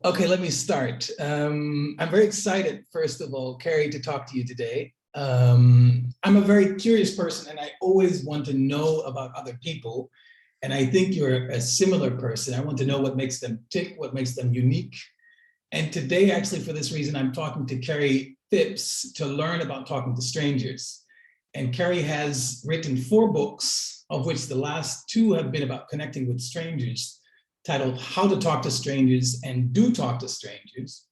Okay, let me start. I'm very excited, first of all, Kerrie, to talk to you today. I'm a very curious person and I always want to know about other people. And I think you're a similar person. I want to know what makes them tick, what makes them unique. And today, actually, for this reason, I'm talking to Kerrie Phipps to learn about talking to strangers. And Kerrie has written 4 books, of which the last 2 have been about connecting with strangers, titled How to Talk to Strangers and Do Talk to Strangers.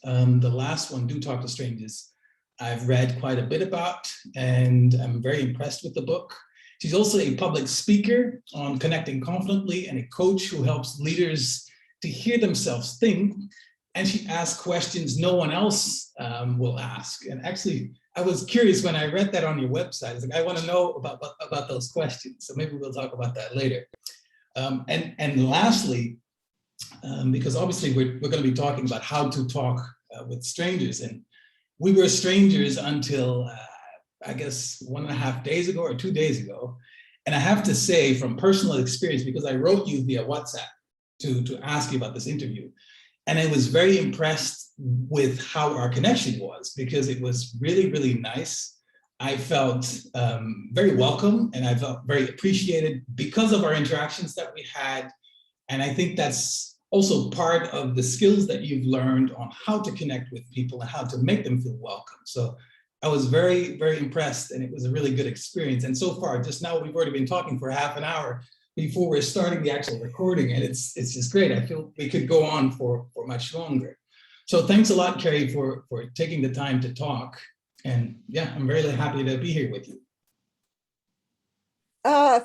The last one, Do Talk to Strangers, I've read quite a bit about, and I'm very impressed with the book. She's also a public speaker on connecting confidently and a coach who helps leaders to hear themselves think. And she asks questions no one else will ask. And actually, I was curious when I read that on your website. I was like, I want to know about those questions. So maybe we'll talk about that later. And lastly, because obviously we're going to be talking about how to talk with strangers. And we were strangers until, I guess, 1.5 days ago or 2 days ago. And I have to say from personal experience, because I wrote you via WhatsApp to ask you about this interview. And I was very impressed with how our connection was, because it was really, really nice. I felt very welcome and I felt very appreciated because of our interactions that we had. And I think that's also part of the skills that you've learned on how to connect with people and how to make them feel welcome. So I was very, very impressed, and it was a really good experience. And so far, just now, we've already been talking for half an hour before we're starting the actual recording, and it's just great. I feel we could go on for much longer. So thanks a lot, Kerrie, for taking the time to talk. And yeah, I'm really happy to be here with you.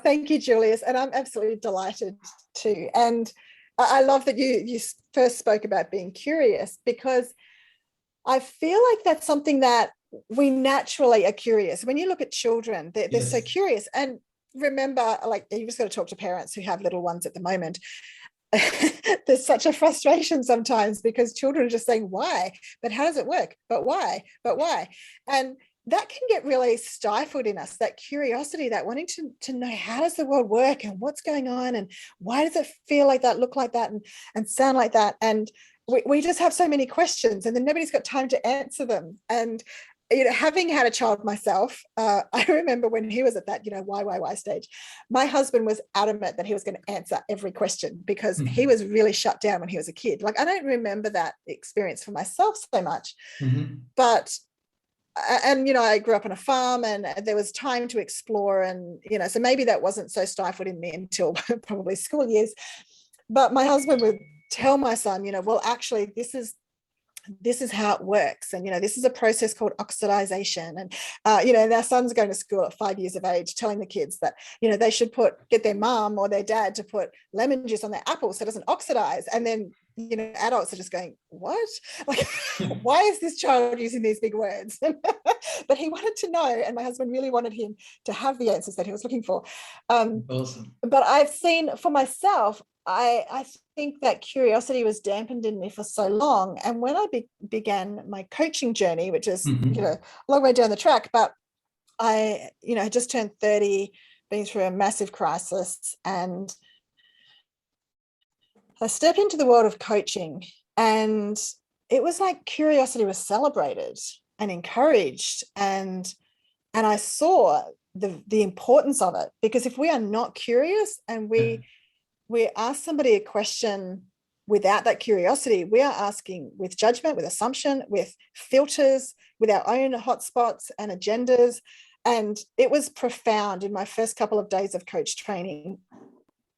Thank you, Julius. And I'm absolutely delighted too. And I love that you first spoke about being curious, because I feel like that's something that we naturally are curious. When you look at children, they're Yes. so curious. And remember, like, you just got to talk to parents who have little ones at the moment. There's such a frustration sometimes because children are just saying, why? But how does it work? But why? But why? And that can get really stifled in us, that curiosity, that wanting to know, how does the world work and what's going on and why does it feel like that, look like that, and sound like that? And we just have so many questions, and then nobody's got time to answer them. And having had a child myself, I remember when he was at that, why stage, my husband was adamant that he was going to answer every question, because he was really shut down when he was a kid. Like, I don't remember that experience for myself so much, but, and, I grew up on a farm and there was time to explore, and, so maybe that wasn't so stifled in me until probably school years. But my husband would tell my son, well, actually, this is how it works. And, this is a process called oxidization. And, and our son's going to school at 5 years of age, telling the kids that, they should get their mom or their dad to put lemon juice on their apple so it doesn't oxidize. And then, adults are just going, what? Like, why is this child using these big words? But he wanted to know, and my husband really wanted him to have the answers that he was looking for. Awesome. But I've seen for myself, I think that curiosity was dampened in me for so long. And when I began my coaching journey, which is, a long way down the track, but I, had just turned 30, been through a massive crisis, and I stepped into the world of coaching, and it was like curiosity was celebrated and encouraged. And I saw the importance of it, because if we are not curious and we ask somebody a question without that curiosity, we are asking with judgment, with assumption, with filters, with our own hotspots and agendas. And it was profound in my first couple of days of coach training.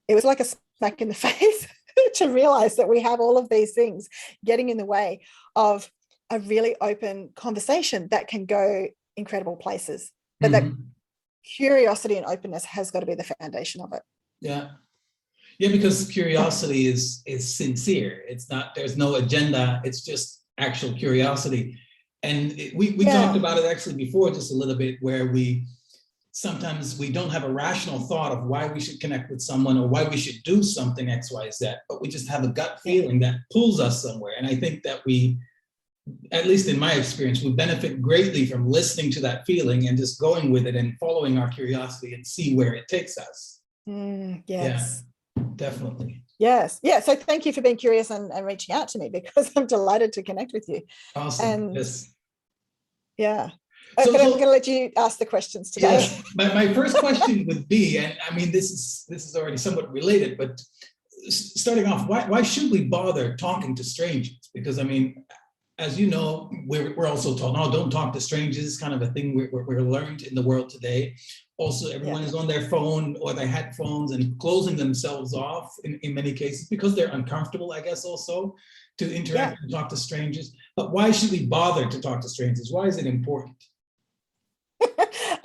It was like a smack in the face to realize that we have all of these things getting in the way of a really open conversation that can go incredible places. But that curiosity and openness has got to be the foundation of it. Yeah. Yeah, because curiosity is sincere. It's not, there's no agenda. It's just actual curiosity. And we talked about it actually before just a little bit, where sometimes we don't have a rational thought of why we should connect with someone or why we should do something X, Y, Z, but we just have a gut feeling that pulls us somewhere. And I think that we, at least in my experience, we benefit greatly from listening to that feeling and just going with it and following our curiosity and see where it takes us. Yes. definitely. Yes. Yeah. So thank you for being curious and reaching out to me, because I'm delighted to connect with you. Awesome. And Yes. yeah. So, But I'm so going to let you ask the questions today. yes, my first question would be, and I mean, this is already somewhat related, but starting off, why should we bother talking to strangers? Because I mean, as you know, we're also told, no, don't talk to strangers, kind of a thing we're learned in the world today. Also, everyone Yeah. is on their phone or their headphones and closing themselves off in many cases because they're uncomfortable, I guess, also to Yeah. interact and talk to strangers. But why should we bother to talk to strangers? Why is it important?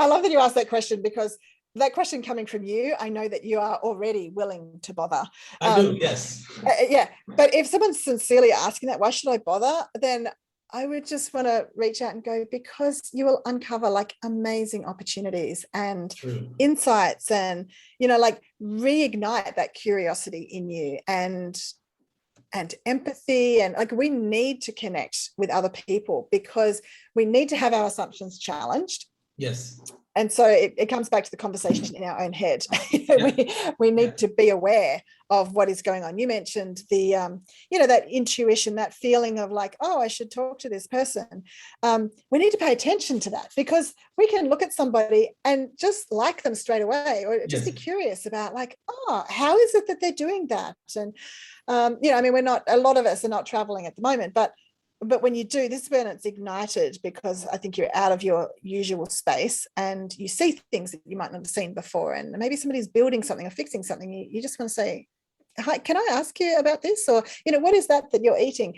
I love that you asked that question, because that question coming from you, I know that you are already willing to bother. I do, yes. Yeah. But if someone's sincerely asking that, why should I bother? Then I would just want to reach out and go, because you will uncover like amazing opportunities and True. insights, and, like reignite that curiosity in you, and empathy. And like, we need to connect with other people because we need to have our assumptions challenged. Yes. And so it comes back to the conversation in our own head. Yeah. we need to be aware of what is going on. You mentioned the, that intuition, that feeling of like, oh, I should talk to this person. We need to pay attention to that, because we can look at somebody and just like them straight away, or just be curious about like, oh, how is it that they're doing that? And, I mean, a lot of us are not traveling at the moment, but when you do, this is when it's ignited, because I think you're out of your usual space and you see things that you might not have seen before. And maybe somebody's building something or fixing something. You just want to say, hi, can I ask you about this? Or, what is that you're eating?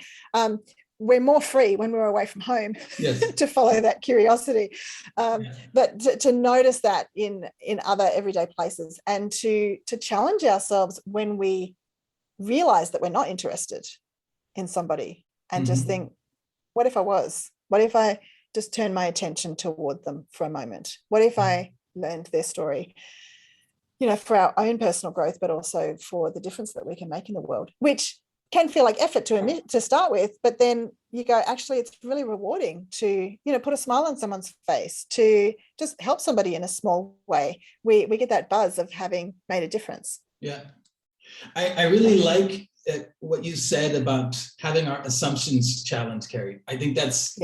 We're more free when we're away from home to follow that curiosity. But to notice that in other everyday places, and to challenge ourselves when we realize that we're not interested in somebody, and just think, what if I was? What if I just turned my attention toward them for a moment? What if I learned their story, for our own personal growth, but also for the difference that we can make in the world, which can feel like effort to start with, but then you go, actually, it's really rewarding to, put a smile on someone's face, to just help somebody in a small way. We get that buzz of having made a difference. Yeah. I really like what you said about having our assumptions challenged, Kerrie. I think that's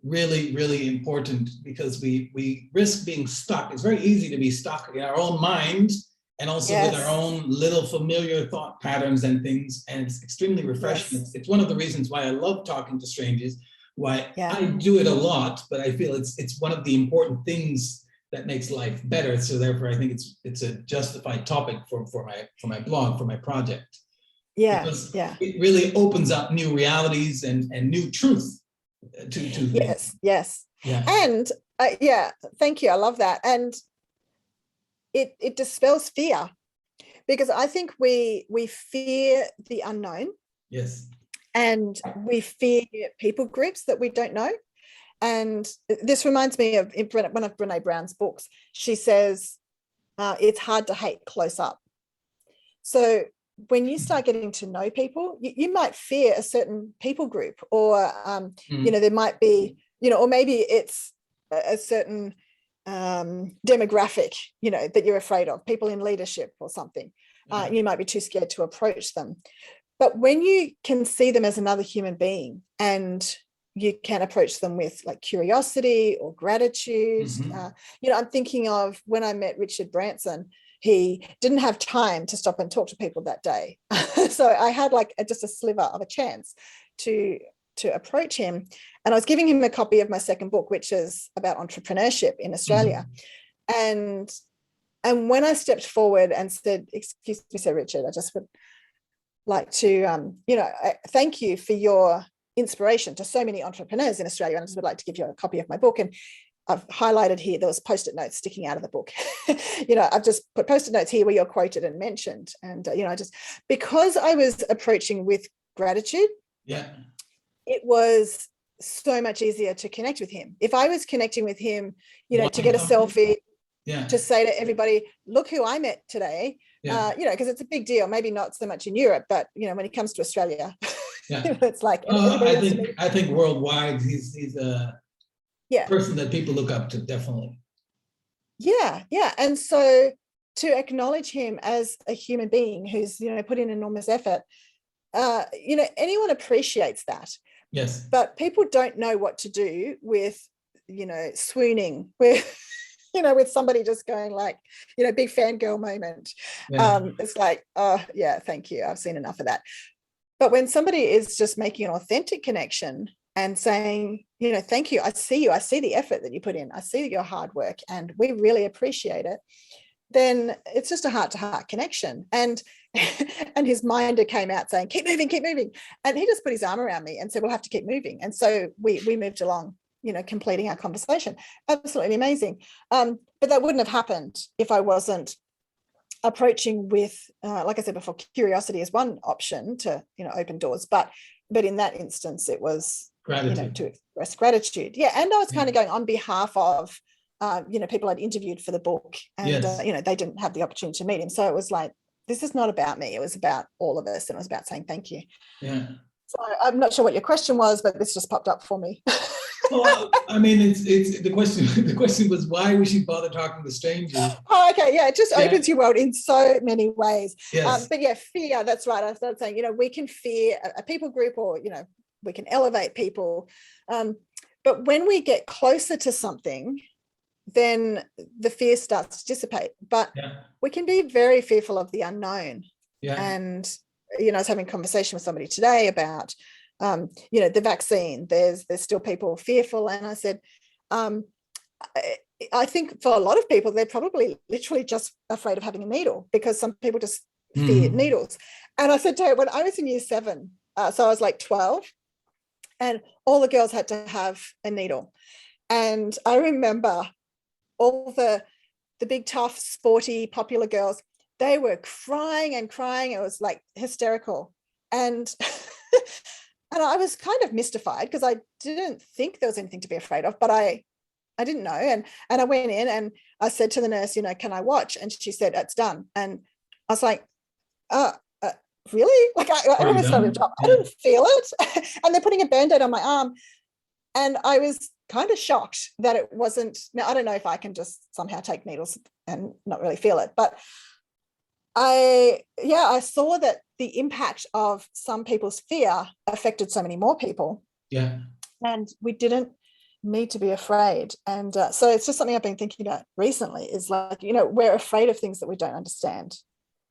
really, really important, because we risk being stuck. It's very easy to be stuck in our own mind, and also with our own little familiar thought patterns and things. And it's extremely refreshing. It's one of the reasons why I love talking to strangers, why I do it a lot, but I feel it's one of the important things that makes life better. So therefore, I think it's a justified topic for my blog, for my project. Because it really opens up new realities and new truth to things. Yes. And thank you. I love that. And it dispels fear, because I think we fear the unknown. Yes. And we fear people groups that we don't know. And this reminds me of one of Brene Brown's books. She says, it's hard to hate close up. So when you start getting to know people, you might fear a certain people group, or, there might be, or maybe it's a certain demographic, that you're afraid of, people in leadership or something. You might be too scared to approach them. But when you can see them as another human being, and you can approach them with like curiosity or gratitude. I'm thinking of when I met Richard Branson. He didn't have time to stop and talk to people that day. So I had like just a sliver of a chance to approach him. And I was giving him a copy of my second book, which is about entrepreneurship in Australia. And when I stepped forward and said, excuse me, Sir Richard, I just would like to, thank you for your inspiration to so many entrepreneurs in Australia. And I just would like to give you a copy of my book. And I've highlighted here, there was Post-it notes sticking out of the book. I've just put Post-it notes here where you're quoted and mentioned. And, because I was approaching with gratitude, it was so much easier to connect with him. If I was connecting with him, to get a selfie, to say to everybody, look who I met today, because it's a big deal. Maybe not so much in Europe, but, when he comes to Australia, it's like, I think worldwide, he's a person that people look up to, definitely. And so to acknowledge him as a human being who's, put in enormous effort. Anyone appreciates that. Yes. But people don't know what to do with, swooning, with, with somebody just going like, big fangirl moment. Yeah. It's like, oh yeah, thank you, I've seen enough of that. But when somebody is just making an authentic connection and saying, thank you, I see the effort that you put in, I see your hard work, and we really appreciate it, then it's just a heart-to-heart connection. And his minder came out saying, keep moving, and he just put his arm around me and said, we'll have to keep moving. And so we moved along, completing our conversation. Absolutely amazing. But that wouldn't have happened if I wasn't approaching with, like I said before, curiosity is one option to, open doors, but in that instance it was Gratitude. to express gratitude. Yeah. And I was kind of going on behalf of people I'd interviewed for the book, and Yes. they didn't have the opportunity to meet him, so it was like, this is not about me, it was about all of us, and it was about saying thank you. Yeah. So I'm not sure what your question was, but this just popped up for me. Well, I mean, it's the question. The question was why we should bother talking to strangers. Oh, okay, yeah, it just opens your world in so many ways. Yes. But yeah, fear. That's right. I started saying, we can fear a people group, or we can elevate people. But when we get closer to something, then the fear starts to dissipate. But we can be very fearful of the unknown. Yeah. And I was having a conversation with somebody today about the vaccine. There's still people fearful, and I said, I think for a lot of people, they're probably literally just afraid of having a needle, because some people just fear needles. And I said to her, when I was in year 7, so I was like 12, and all the girls had to have a needle. And I remember all the big, tough, sporty, popular girls, they were crying and crying. It was like hysterical. And and I was kind of mystified, because I didn't think there was anything to be afraid of, but I didn't know. And I went in and I said to the nurse, can I watch? And she said, it's done. And I was like, really? Like I almost started, I didn't feel it. And they're putting a Band-Aid on my arm. And I was kind of shocked that it wasn't. Now, I don't know if I can just somehow take needles and not really feel it, but I saw that the impact of some people's fear affected so many more people. Yeah. And we didn't need to be afraid. And so it's just something I've been thinking about recently, is like, we're afraid of things that we don't understand.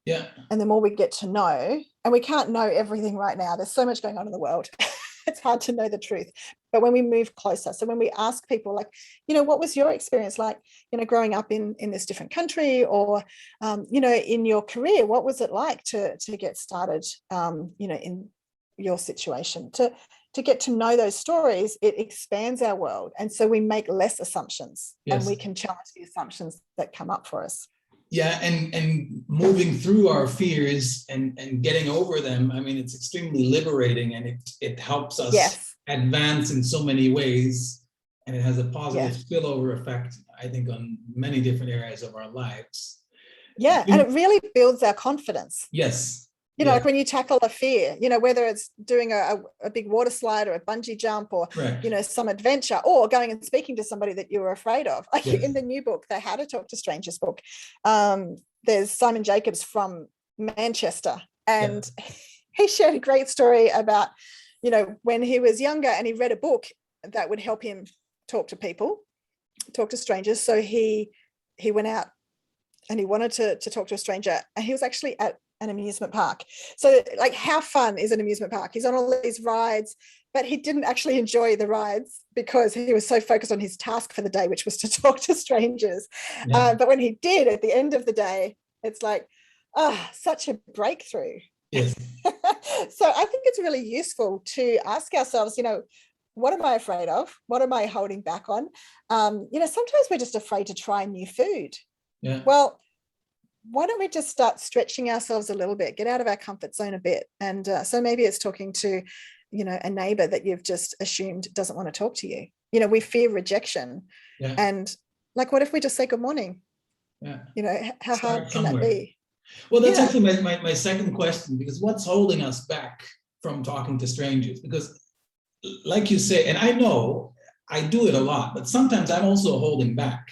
Yeah. And the more we get to know, and we can't know everything right now, there's so much going on in the world. It's hard to know the truth. But when we move closer, so when we ask people like, what was your experience like, growing up in this different country, or, in your career, what was it like to get started, in your situation, to get to know those stories, it expands our world. And so we make less assumptions. Yes. And we can challenge the assumptions that come up for us. Yeah, and moving through our fears and getting over them, I mean, it's extremely liberating, and it helps us advance in so many ways, and it has a positive spillover effect, I think, on many different areas of our lives. Yeah, and it really builds our confidence. Yes. Like when you tackle a fear, whether it's doing a big water slide or a bungee jump, or, some adventure, or going and speaking to somebody that you were afraid of. Like in the new book, the How to Talk to Strangers book, there's Simon Jacobs from Manchester, and he shared a great story about, when he was younger and he read a book that would help him talk to people, talk to strangers. So he went out and he wanted to talk to a stranger, and he was actually at an amusement park. So like, how fun is an amusement park? He's on all these rides, but he didn't actually enjoy the rides because he was so focused on his task for the day, which was to talk to strangers. But when he did, at the end of the day, it's like, such a breakthrough. Yes. So I think it's really useful to ask ourselves, what am I afraid of? What am I holding back on? Sometimes we're just afraid to try new food. Yeah. Well, why don't we just start stretching ourselves a little bit, get out of our comfort zone a bit? And so maybe it's talking to, a neighbor that you've just assumed doesn't want to talk to you. We fear rejection. Yeah. And like, what if we just say good morning? Yeah. How hard can that be? Well, that's actually my second question, because what's holding us back from talking to strangers? Because like you say, and I know I do it a lot, but sometimes I'm also holding back.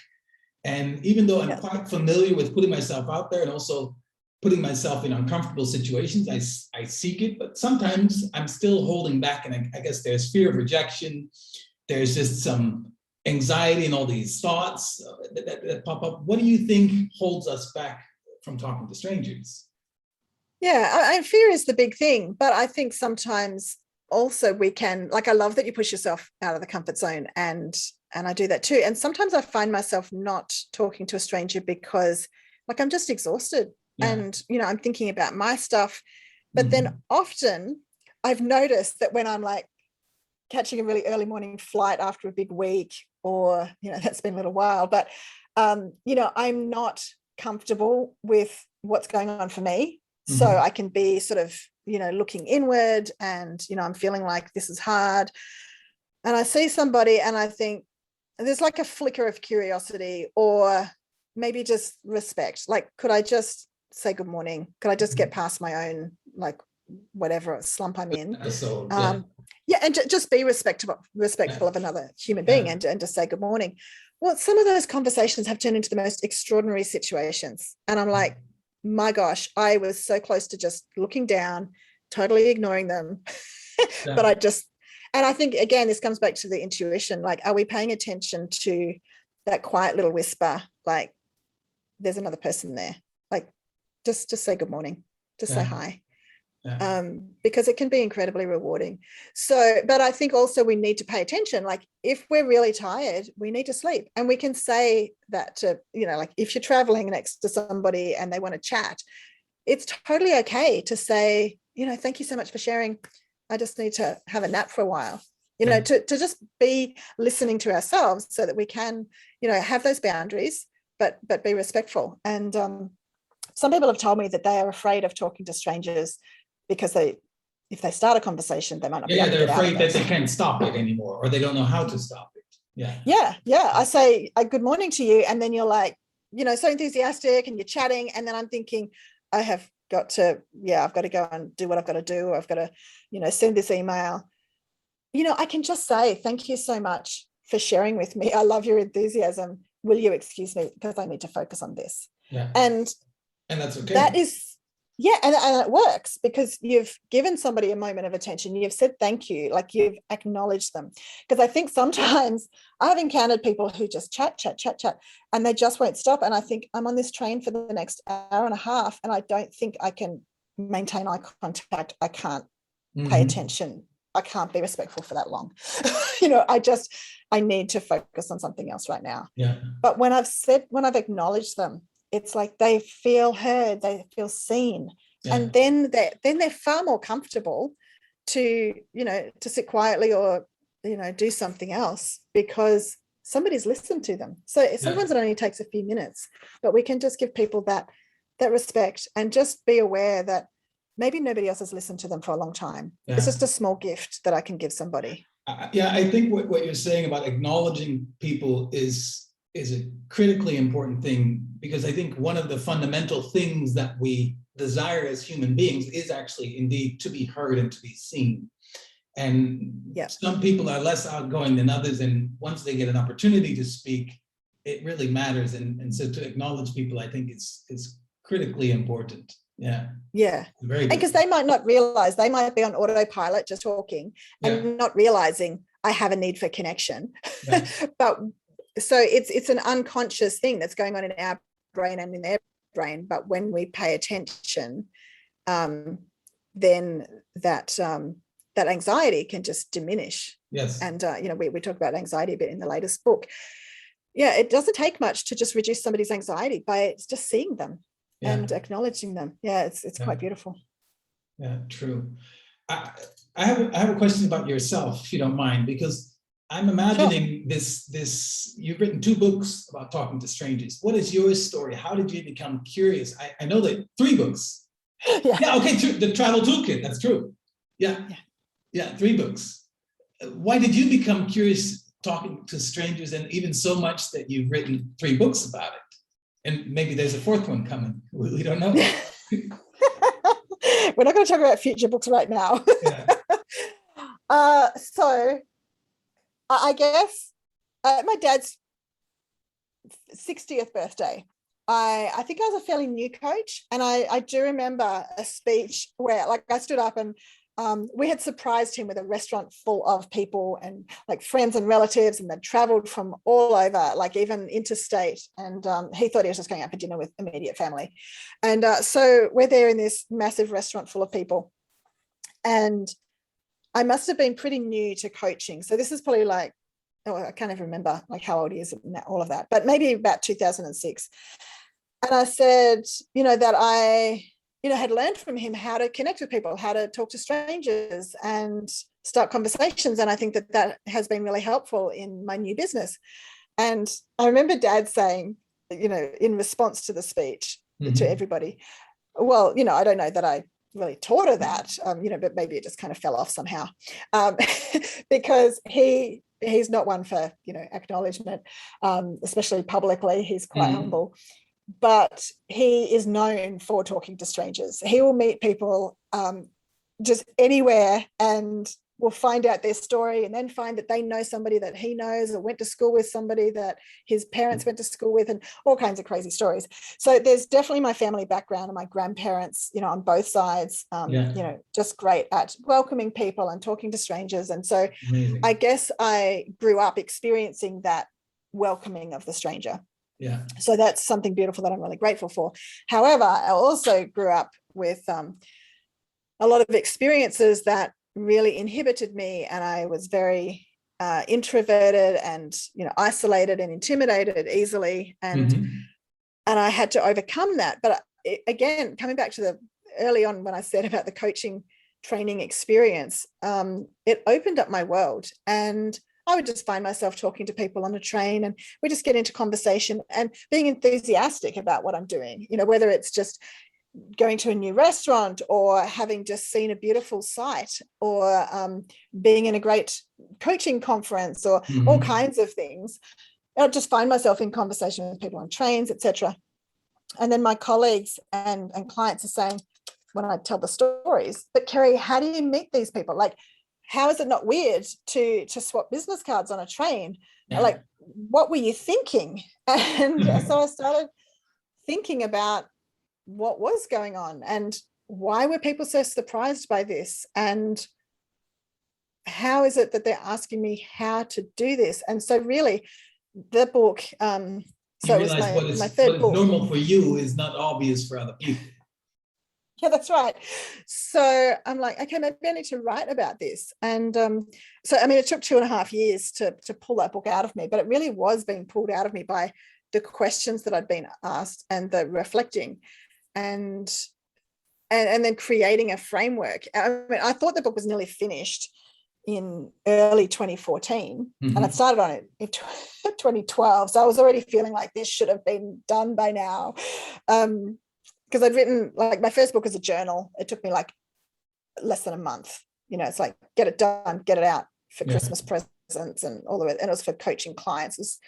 And even though I'm quite familiar with putting myself out there and also putting myself in uncomfortable situations, I seek it, but sometimes I'm still holding back. And I guess there's fear of rejection. There's just some anxiety and all these thoughts that pop up. What do you think holds us back from talking to strangers? Yeah, fear is the big thing, but I think sometimes also we can, like, I love that you push yourself out of the comfort zone, and I do that too. And sometimes I find myself not talking to a stranger because, like, I'm just exhausted, and I'm thinking about my stuff. But then often I've noticed that when I'm like catching a really early morning flight after a big week, or that's been a little while, but I'm not comfortable with what's going on for me. So I can be sort of, looking inward, and, I'm feeling like this is hard. And I see somebody and I think there's like a flicker of curiosity, or maybe just respect. Like, could I just say good morning? Could I just get past my own, like, whatever slump I'm in? And just be respectful of another human being, and just say good morning. Well, some of those conversations have turned into the most extraordinary situations. And I'm like, my gosh, I was so close to just looking down, totally ignoring them. But I think, again, this comes back to the intuition. Like, are we paying attention to that quiet little whisper? Like, there's another person there. Like, just say good morning, just say hi. Because it can be incredibly rewarding. So, but I think also we need to pay attention. Like, if we're really tired, we need to sleep. And we can say that to, like, if you're traveling next to somebody and they want to chat, it's totally okay to say, thank you so much for sharing. I just need to have a nap for a while, to just be listening to ourselves, so that we can, have those boundaries, but be respectful. And some people have told me that they are afraid of talking to strangers because if they start a conversation, they might not be able to get out of it. They're afraid that they can't stop it anymore, or they don't know how to stop it. I say good morning to you, and then you're like, so enthusiastic, and you're chatting, and then I'm thinking, I've got to go and do what I've got to do, or I've got to, send this email. I can just say, thank you so much for sharing with me. I love your enthusiasm. Will you excuse me, because I need to focus on this? And that's okay. That is, and it works, because you've given somebody a moment of attention. You've said thank you, like, you've acknowledged them. Because I think sometimes I've encountered people who just chat, and they just won't stop. And I think, I'm on this train for the next hour and a half, and I don't think I can maintain eye contact. I can't pay attention. I can't be respectful for that long. I need to focus on something else right now. But when I've acknowledged them, it's like they feel heard, they feel seen. And then they're far more comfortable to, to sit quietly, or, do something else, because somebody's listened to them. So sometimes it only takes a few minutes, but we can just give people that respect, and just be aware that maybe nobody else has listened to them for a long time. It's just a small gift that I can give somebody. I think what you're saying about acknowledging people is a critically important thing, because I think one of the fundamental things that we desire as human beings is actually indeed to be heard and to be seen. And some people are less outgoing than others, and once they get an opportunity to speak, it really matters. And so to acknowledge people, I think is critically important. Because they might not realize, they might be on autopilot just talking and not realizing I have a need for connection. But so it's an unconscious thing that's going on in our brain and in their brain. But when we pay attention, then that anxiety can just diminish. And we talk about anxiety a bit in the latest book. It doesn't take much to just reduce somebody's anxiety by just seeing them and acknowledging them. It's quite beautiful. True. I have a question about yourself, if you don't mind, because I'm imagining this, you've written 2 books about talking to strangers. What is your story? How did you become curious? I know that 3 books. The Travel Toolkit, that's true. 3 books. Why did you become curious talking to strangers, and even so much that you've written 3 books about it? And maybe there's a 4th one coming. We don't know. We're not going to talk about future books right now. So I guess my dad's 60th birthday, I think I was a fairly new coach, and I do remember a speech where like I stood up and we had surprised him with a restaurant full of people and like friends and relatives, and they'd traveled from all over, like even interstate, and he thought he was just going out for dinner with immediate family. And so we're there in this massive restaurant full of people, and I must have been pretty new to coaching. So this is probably like, oh, I can't even remember like how old he is and all of that, but maybe about 2006. And I said, that I, had learned from him how to connect with people, how to talk to strangers and start conversations. And I think that has been really helpful in my new business. And I remember Dad saying, in response to the speech to everybody, well, I don't know that I really taught her that, but maybe it just kind of fell off somehow, because he's not one for, acknowledgement, especially publicly. He's quite humble. But he is known for talking to strangers. He will meet people just anywhere and will find out their story, and then find that they know somebody that he knows or went to school with somebody that his parents went to school with, and all kinds of crazy stories. So there's definitely my family background and my grandparents, on both sides, just great at welcoming people and talking to strangers. And so Amazing. I guess I grew up experiencing that welcoming of the stranger. Yeah. So that's something beautiful that I'm really grateful for. However, I also grew up with a lot of experiences that really inhibited me, and I was very introverted and isolated and intimidated easily, and I had to overcome that. But again, coming back to the early on when I said about the coaching training experience, it opened up my world, and I would just find myself talking to people on a train, and we just get into conversation and being enthusiastic about what I'm doing, whether it's just going to a new restaurant or having just seen a beautiful site, or being in a great coaching conference, or all kinds of things. I'll just find myself in conversation with people on trains, etc. And then my colleagues and clients are saying, when I tell the stories, but Kerrie, how do you meet these people? Like, how is it not weird to swap business cards on a train? Yeah. Like, what were you thinking? And so I started thinking about what was going on, and why were people so surprised by this, and how is it that they're asking me how to do this? And so really the book, so it was my third book. What is normal for you is not obvious for other people. Yeah, that's right. So I'm like, okay, maybe I need to write about this. And so, I mean, it took 2.5 years to pull that book out of me, but it really was being pulled out of me by the questions that I'd been asked and the reflecting and then creating a framework. I mean, I thought the book was nearly finished in early 2014, and I started on it in 2012. So I was already feeling like this should have been done by now. Because I'd written, like, my first book was a journal. It took me like less than a month. It's like, get it done, get it out for Christmas presents and all of it. And it was for coaching clients. It's,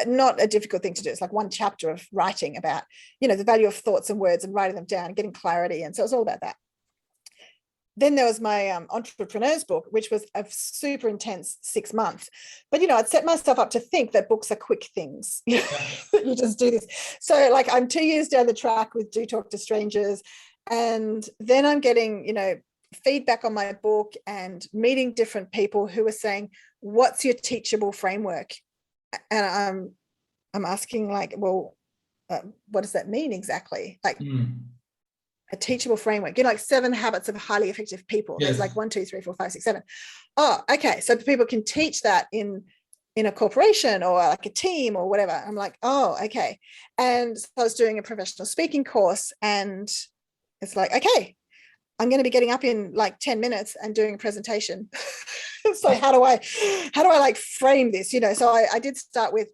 not a difficult thing to do. It's like one chapter of writing about, the value of thoughts and words and writing them down and getting clarity. And so it was all about that. Then there was my entrepreneur's book, which was a super intense 6 months. But, I'd set myself up to think that books are quick things. You just do this. So like, I'm 2 years down the track with Do Talk to Strangers. And then I'm getting, feedback on my book and meeting different people who are saying, what's your teachable framework? And I'm asking like, well, what does that mean exactly? Like, a teachable framework, like 7 habits of highly effective people. There's like 1, 2, 3, 4, 5, 6, 7. Oh, okay. So people can teach that in a corporation or like a team or whatever. I'm like, oh, okay. And so I was doing a professional speaking course, and it's like, okay, I'm going to be getting up in like 10 minutes and doing a presentation. So how do I like frame this? So I did start with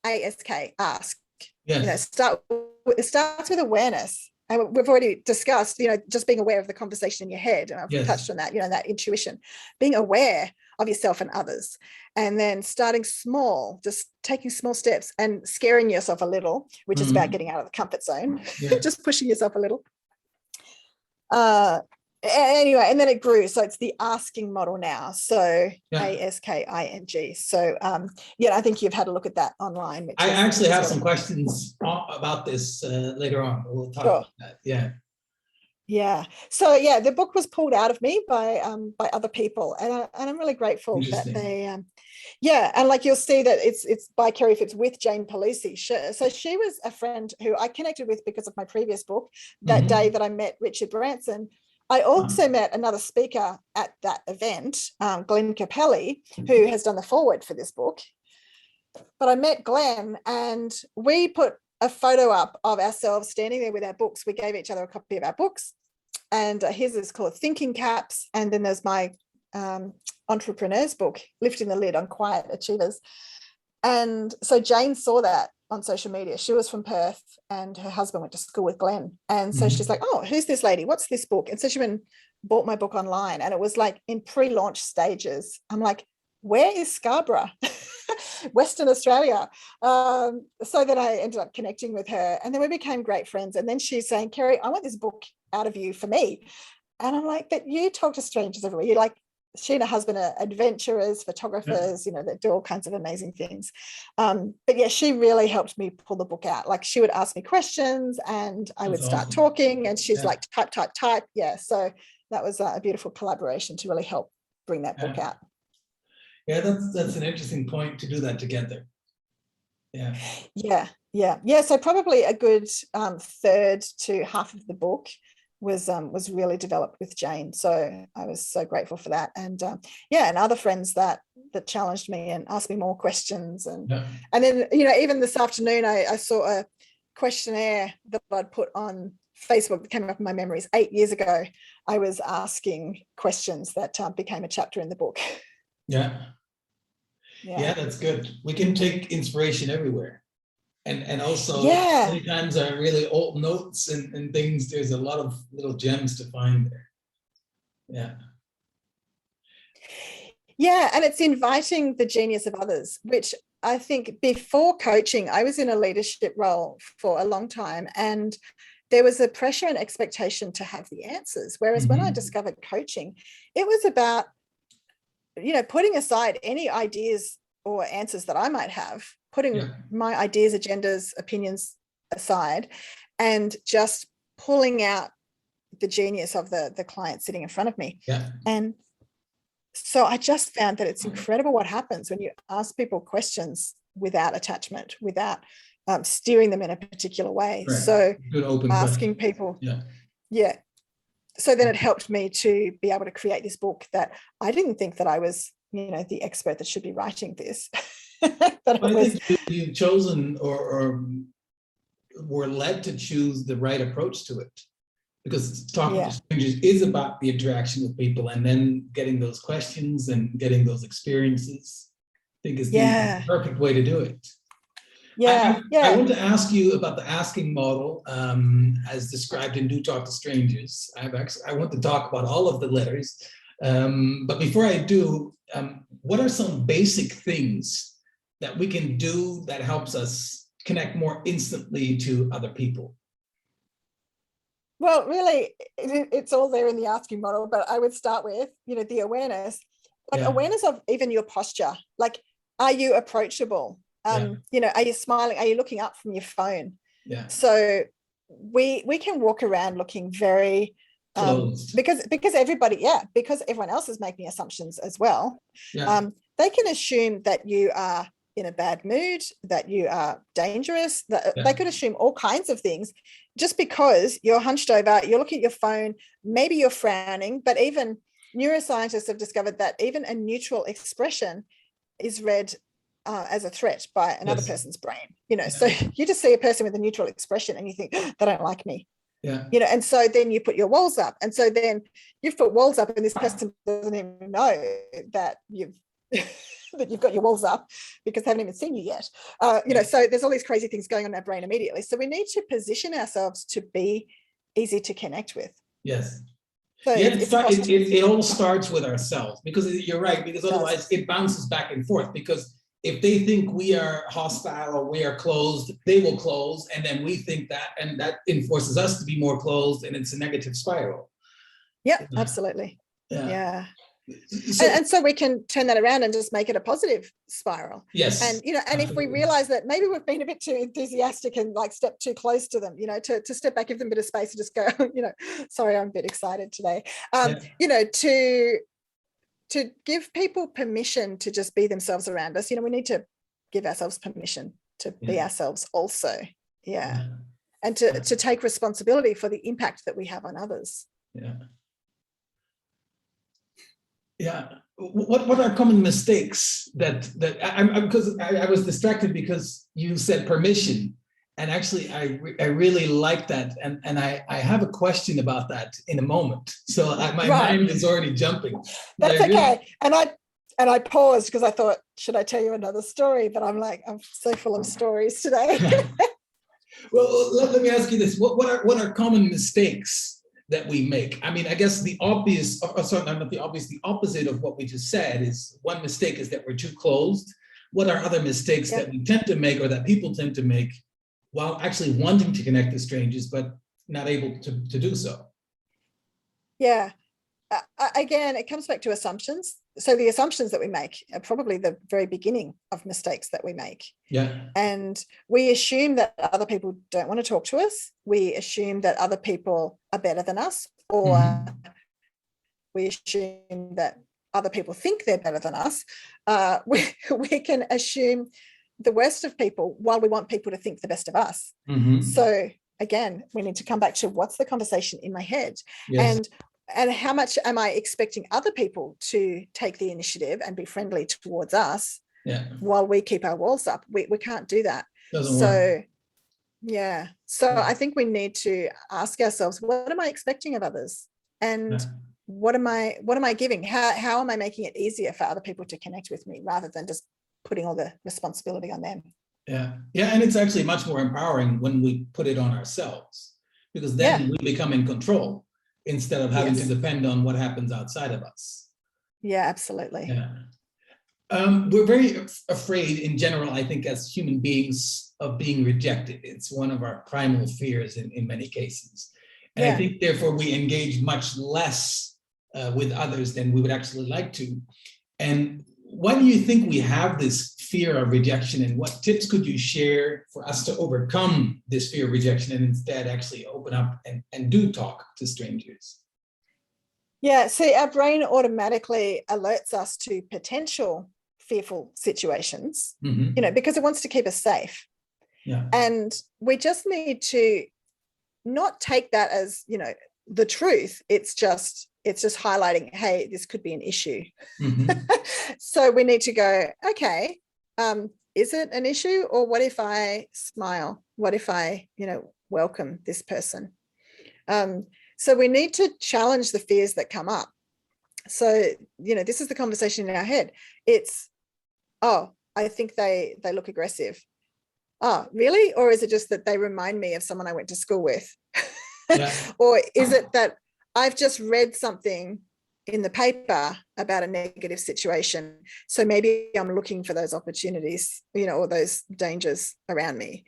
ASK, ask. It starts with awareness. And we've already discussed, just being aware of the conversation in your head. And I've touched on that, that intuition, being aware of yourself and others. And then starting small, just taking small steps and scaring yourself a little, which is about getting out of the comfort zone, just pushing yourself a little. Anyway, and then it grew. So it's the asking model now. So Yeah. ASKING. So yeah, I think you've had a look at that online. I actually have some questions about this later on. We'll talk about that. Yeah. Yeah. So yeah, the book was pulled out of me by other people, and I'm really grateful that they yeah, and like you'll see that it's by Kerrie Phipps with Jane Polisi. So she was a friend who I connected with because of my previous book. That day that I met Richard Branson, I also met another speaker at that event, Glenn Capelli, who has done the foreword for this book. But I met Glenn, and we put a photo up of ourselves standing there with our books. We gave each other a copy of our books, and his is called Thinking Caps, and then there's my entrepreneur's book, Lifting the Lid on Quiet Achievers. And so Jane saw that on social media. She was from Perth, and her husband went to school with Glenn, and so she's like, oh, who's this lady, what's this book? And so she went and bought my book online, and it was like in pre-launch stages. I'm like, where is Scarborough? Western Australia. So then I ended up connecting with her, and then we became great friends. And then she's saying, Kerrie, I want this book out of you for me. And I'm like, but you talk to strangers everywhere. You like, she and her husband are adventurers, photographers, you know, that do all kinds of amazing things. But yeah, she really helped me pull the book out. Like, she would ask me questions, and I would start talking, and she's like, type. Yeah. So that was a beautiful collaboration to really help bring that book out. Yeah, that's an interesting point to do that together. Yeah. So probably a good third to half of the book was really developed with Jane. So I was so grateful for that. And and other friends that challenged me and asked me more questions. And then, you know, even this afternoon, I saw a questionnaire that I'd put on Facebook that came up in my memories 8 years ago. I was asking questions that became a chapter in the book. Yeah, that's good. We can take inspiration everywhere. And also, many times are really old notes and things. There's a lot of little gems to find there. Yeah, and it's inviting the genius of others, which I think before coaching, I was in a leadership role for a long time, and there was a pressure and expectation to have the answers. Whereas when I discovered coaching, it was about, you know, putting aside any ideas or answers that I might have, putting my ideas, agendas, opinions aside, and just pulling out the genius of the client sitting in front of me. And so I just found that it's incredible what happens when you ask people questions without attachment, without steering them in a particular way. So asking people, so then it helped me to be able to create this book that I didn't think that I was, you know, the expert that should be writing this. But I think you've chosen or were led to choose the right approach to it, because talking to strangers is about the interaction with people, and then getting those questions and getting those experiences. I think is the perfect way to do it. I want to ask you about the asking model as described in Do Talk to Strangers. I want to talk about all of the letters. But before I do, what are some basic things that we can do that helps us connect more instantly to other people? Well, really, it's all there in the asking model, but I would start with, you know, the awareness, like awareness of even your posture. Like, are you approachable? You know, are you smiling? Are you looking up from your phone? So we can walk around looking very because everybody, because everyone else is making assumptions as well. They can assume that you are in a bad mood, that you are dangerous, that they could assume all kinds of things just because you're hunched over, you're looking at your phone, maybe you're frowning. But even neuroscientists have discovered that even a neutral expression is read as a threat by another person's brain, you know. So you just see a person with a neutral expression and you think, they don't like me. You know, and so then you put your walls up, and so then you've put walls up, and this person doesn't even know that you've that you've got your walls up because they haven't even seen you yet. You know, so there's all these crazy things going on in our brain immediately. So we need to position ourselves to be easy to connect with. So it all starts with ourselves, because you're right, because otherwise it bounces back and forth, because if they think we are hostile or we are closed, they will close, and then we think that, and that enforces us to be more closed, and it's a negative spiral. Yep, Yeah. absolutely. Yeah. Yeah. So, And so we can turn that around and just make it a positive spiral. yes. And, and if we Absolutely. realize that maybe we've been a bit too enthusiastic and like step too close to them, to step back, give them a bit of space and just go, sorry, I'm a bit excited today. To give people permission to just be themselves around us, we need to give ourselves permission to be ourselves also. Yeah. And to take responsibility for the impact that we have on others. Yeah. Yeah. What are common mistakes that because I was distracted because you said permission, and actually I really like that, and I have a question about that in a moment. So my mind is already jumping. That's okay. And I paused because I thought, should I tell you another story? But I'm like, I'm so full of stories today. Well, let me ask you this: what are common mistakes that we make? I mean, I guess the obvious, sorry, not the obvious, the opposite of what we just said is one mistake is that we're too closed. What are other mistakes that we tend to make or that people tend to make while actually wanting to connect to strangers, but not able to do so? Yeah. Again, it comes back to assumptions. So the assumptions that we make are probably the very beginning of mistakes that we make. Yeah. And we assume that other people don't want to talk to us. We assume that other people are better than us, or we assume that other people think they're better than us. We can assume the worst of people while we want people to think the best of us. So again, we need to come back to what's the conversation in my head, and how much am I expecting other people to take the initiative and be friendly towards us while we keep our walls up? We can't do that. Doesn't work. So I think we need to ask ourselves, what am I expecting of others? And what am I giving? How am I making it easier for other people to connect with me rather than just putting all the responsibility on them? Yeah. And it's actually much more empowering when we put it on ourselves, because then we become in control instead of having to depend on what happens outside of us. Yeah, absolutely. We're very afraid in general, I think, as human beings, of being rejected. It's one of our primal fears in many cases. And I think, therefore, we engage much less with others than we would actually like to. And why do you think we have this fear of rejection, and what tips could you share for us to overcome this fear of rejection and instead actually open up and do talk to strangers? Yeah, see, our brain automatically alerts us to potential fearful situations, because it wants to keep us safe. And we just need to not take that as, the truth. It's just highlighting, hey, this could be an issue. So we need to go, okay, is it an issue? Or what if I smile? What if I, welcome this person? So we need to challenge the fears that come up. So, this is the conversation in our head. It's, oh, I think they look aggressive. Oh, really? Or is it just that they remind me of someone I went to school with? Or is it that I've just read something in the paper about a negative situation, so maybe I'm looking for those opportunities, or those dangers around me.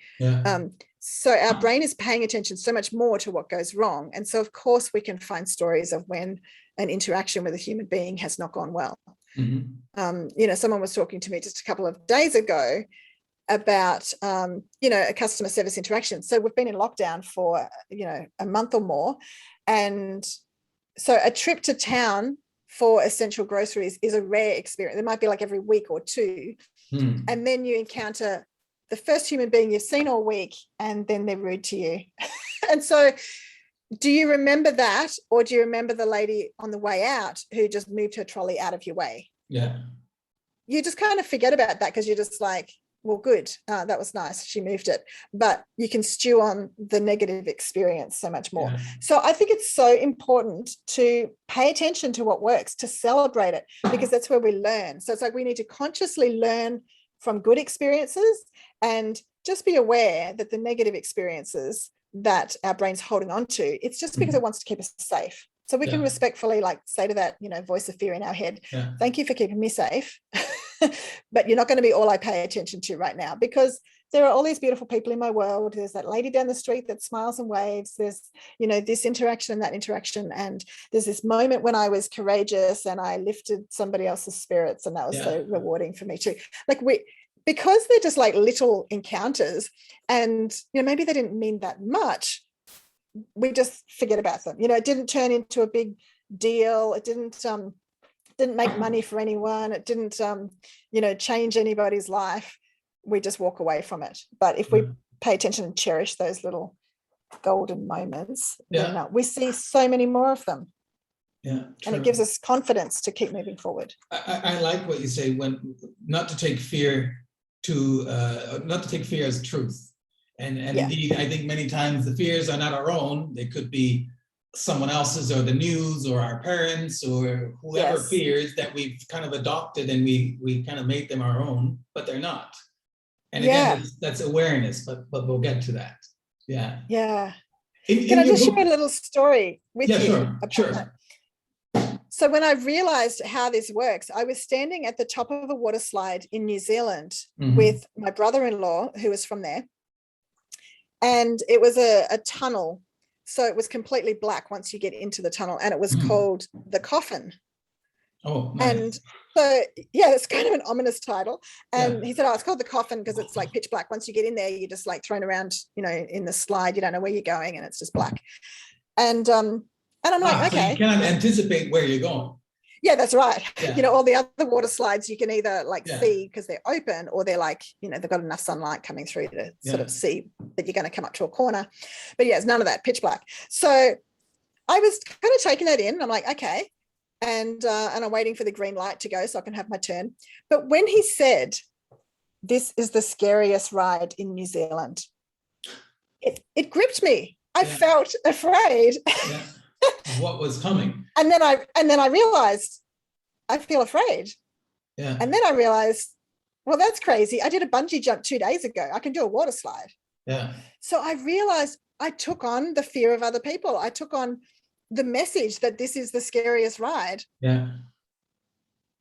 So our brain is paying attention so much more to what goes wrong. And so, of course, we can find stories of when an interaction with a human being has not gone well. Someone was talking to me just a couple of days ago about, a customer service interaction. So we've been in lockdown for, a month or more. And so a trip to town for essential groceries is a rare experience. It might be like every week or two. And then you encounter the first human being you've seen all week, and then they're rude to you. And so do you remember that? Or do you remember the lady on the way out who just moved her trolley out of your way? You just kind of forget about that because you're just like, well, good, that was nice, she moved it. But you can stew on the negative experience so much more. So I think it's so important to pay attention to what works, to celebrate it, because that's where we learn. So it's like we need to consciously learn from good experiences and just be aware that the negative experiences that our brain's holding on to, it's just because it wants to keep us safe. So we can respectfully say to that, voice of fear in our head, thank you for keeping me safe, but you're not going to be all I pay attention to right now, because there are all these beautiful people in my world. There's that lady down the street that smiles and waves. There's, this interaction and that interaction. And there's this moment when I was courageous and I lifted somebody else's spirits, and that was so rewarding for me too. Like because they're just like little encounters, and maybe they didn't mean that much, we just forget about them. It didn't turn into a big deal. It didn't make money for anyone. It didn't change anybody's life. We just walk away from it. But if we pay attention and cherish those little golden moments, then we see so many more of them. Yeah, and it gives us confidence to keep moving forward. I like what you say, when not to take fear as truth. And indeed, I think many times the fears are not our own. They could be someone else's, or the news, or our parents, or whoever fears that we've kind of adopted, and we kind of made them our own, but they're not. And again, that's awareness, but we'll get to that. Yeah. Yeah. Can I just share a little story with you? Sure. That? So when I realized how this works, I was standing at the top of a water slide in New Zealand with my brother-in-law, who was from there. And it was a tunnel. So it was completely black once you get into the tunnel, and it was called The Coffin. Oh, nice. And so, it's kind of an ominous title. And he said, it's called The Coffin because it's like pitch black. Once you get in there, you're just like thrown around, in the slide. You don't know where you're going, and it's just black. And I'm like, okay. So you cannot anticipate where you're going. Yeah, that's right. Yeah. All the other water slides you can either see because they're open, or they're like, they've got enough sunlight coming through to sort of see that you're going to come up to a corner. But it's none of that, pitch black. So I was kind of taking that in. I'm like, okay. And I'm waiting for the green light to go so I can have my turn. But when he said, this is the scariest ride in New Zealand, it gripped me. I felt afraid. Yeah. What was coming? And then I realized I feel afraid. Yeah. And then I realized, well, that's crazy. I did a bungee jump 2 days ago. I can do a water slide. Yeah. So I realized I took on the fear of other people. I took on the message that this is the scariest ride. Yeah.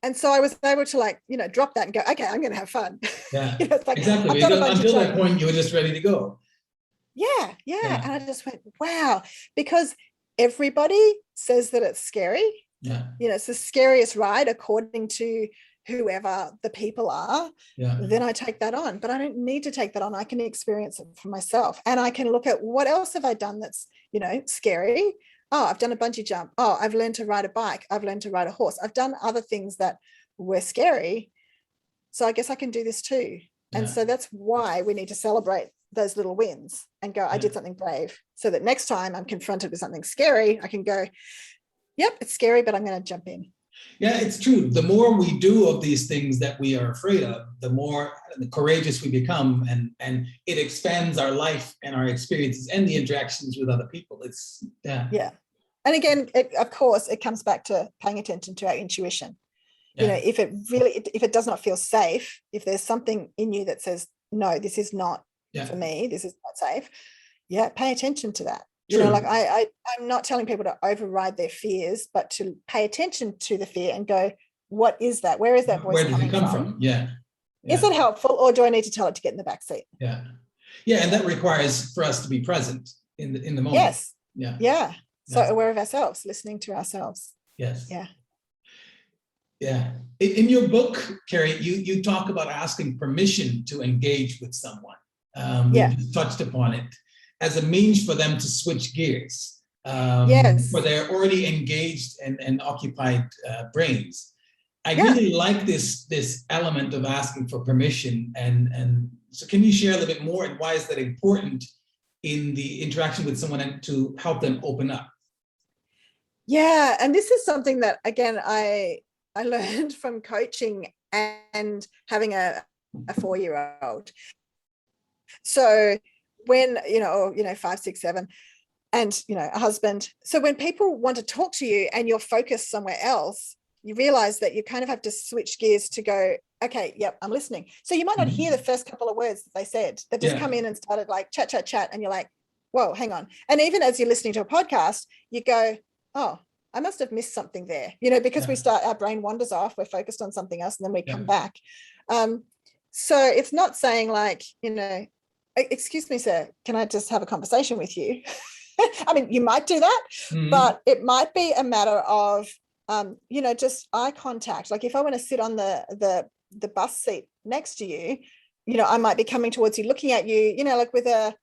And so I was able to drop that and go, okay, I'm going to have fun. Yeah. Exactly. Until that point, you were just ready to go. Yeah. And I just went, wow, because everybody says that it's scary. Yeah. It's the scariest ride according to whoever the people are. Yeah. Then I take that on, but I don't need to take that on. I can experience it for myself, and I can look at what else have I done that's, scary. Oh, I've done a bungee jump. Oh, I've learned to ride a bike. I've learned to ride a horse. I've done other things that were scary. So I guess I can do this too. Yeah. And so that's why we need to celebrate those little wins and go, I did something brave, so that next time I'm confronted with something scary, I can go, yep, it's scary, but I'm going to jump in. Yeah, it's true. The more we do of these things that we are afraid of, the more courageous we become, and it expands our life and our experiences and the interactions with other people. Yeah. And again, of course, it comes back to paying attention to our intuition. Yeah. If it does not feel safe, if there's something in you that says, no, this is not for me, this is not safe. Yeah, pay attention to that. True. I'm not telling people to override their fears, but to pay attention to the fear and go, what is that? Where is that voice coming from? Where does it come from? Yeah. Is it helpful, or do I need to tell it to get in the back seat? Yeah. Yeah, and that requires for us to be present in the moment. Yes. Yeah. So aware of ourselves, listening to ourselves. Yes. Yeah. Yeah. In your book, Kerrie, you talk about asking permission to engage with someone. You just touched upon it as a means for them to switch gears. For their already engaged and occupied brains. I really like this element of asking for permission. And so can you share a little bit more, and why is that important in the interaction with someone and to help them open up? Yeah, and this is something that, again, I learned from coaching and having a 4-year-old. So when, 5, 6, 7, and, a husband. So when people want to talk to you and you're focused somewhere else, you realize that you kind of have to switch gears to go, okay, yep, I'm listening. So you might not hear the first couple of words that they said, that just come in and started like chat. And you're like, whoa, hang on. And even as you're listening to a podcast, you go, oh, I must have missed something there, because our brain wanders off, we're focused on something else, and then we come back. So it's not saying like, excuse me, sir, can I just have a conversation with you? I mean, you might do that, but it might be a matter of, just eye contact. Like if I want to sit on the bus seat next to you, I might be coming towards you, looking at you, like with a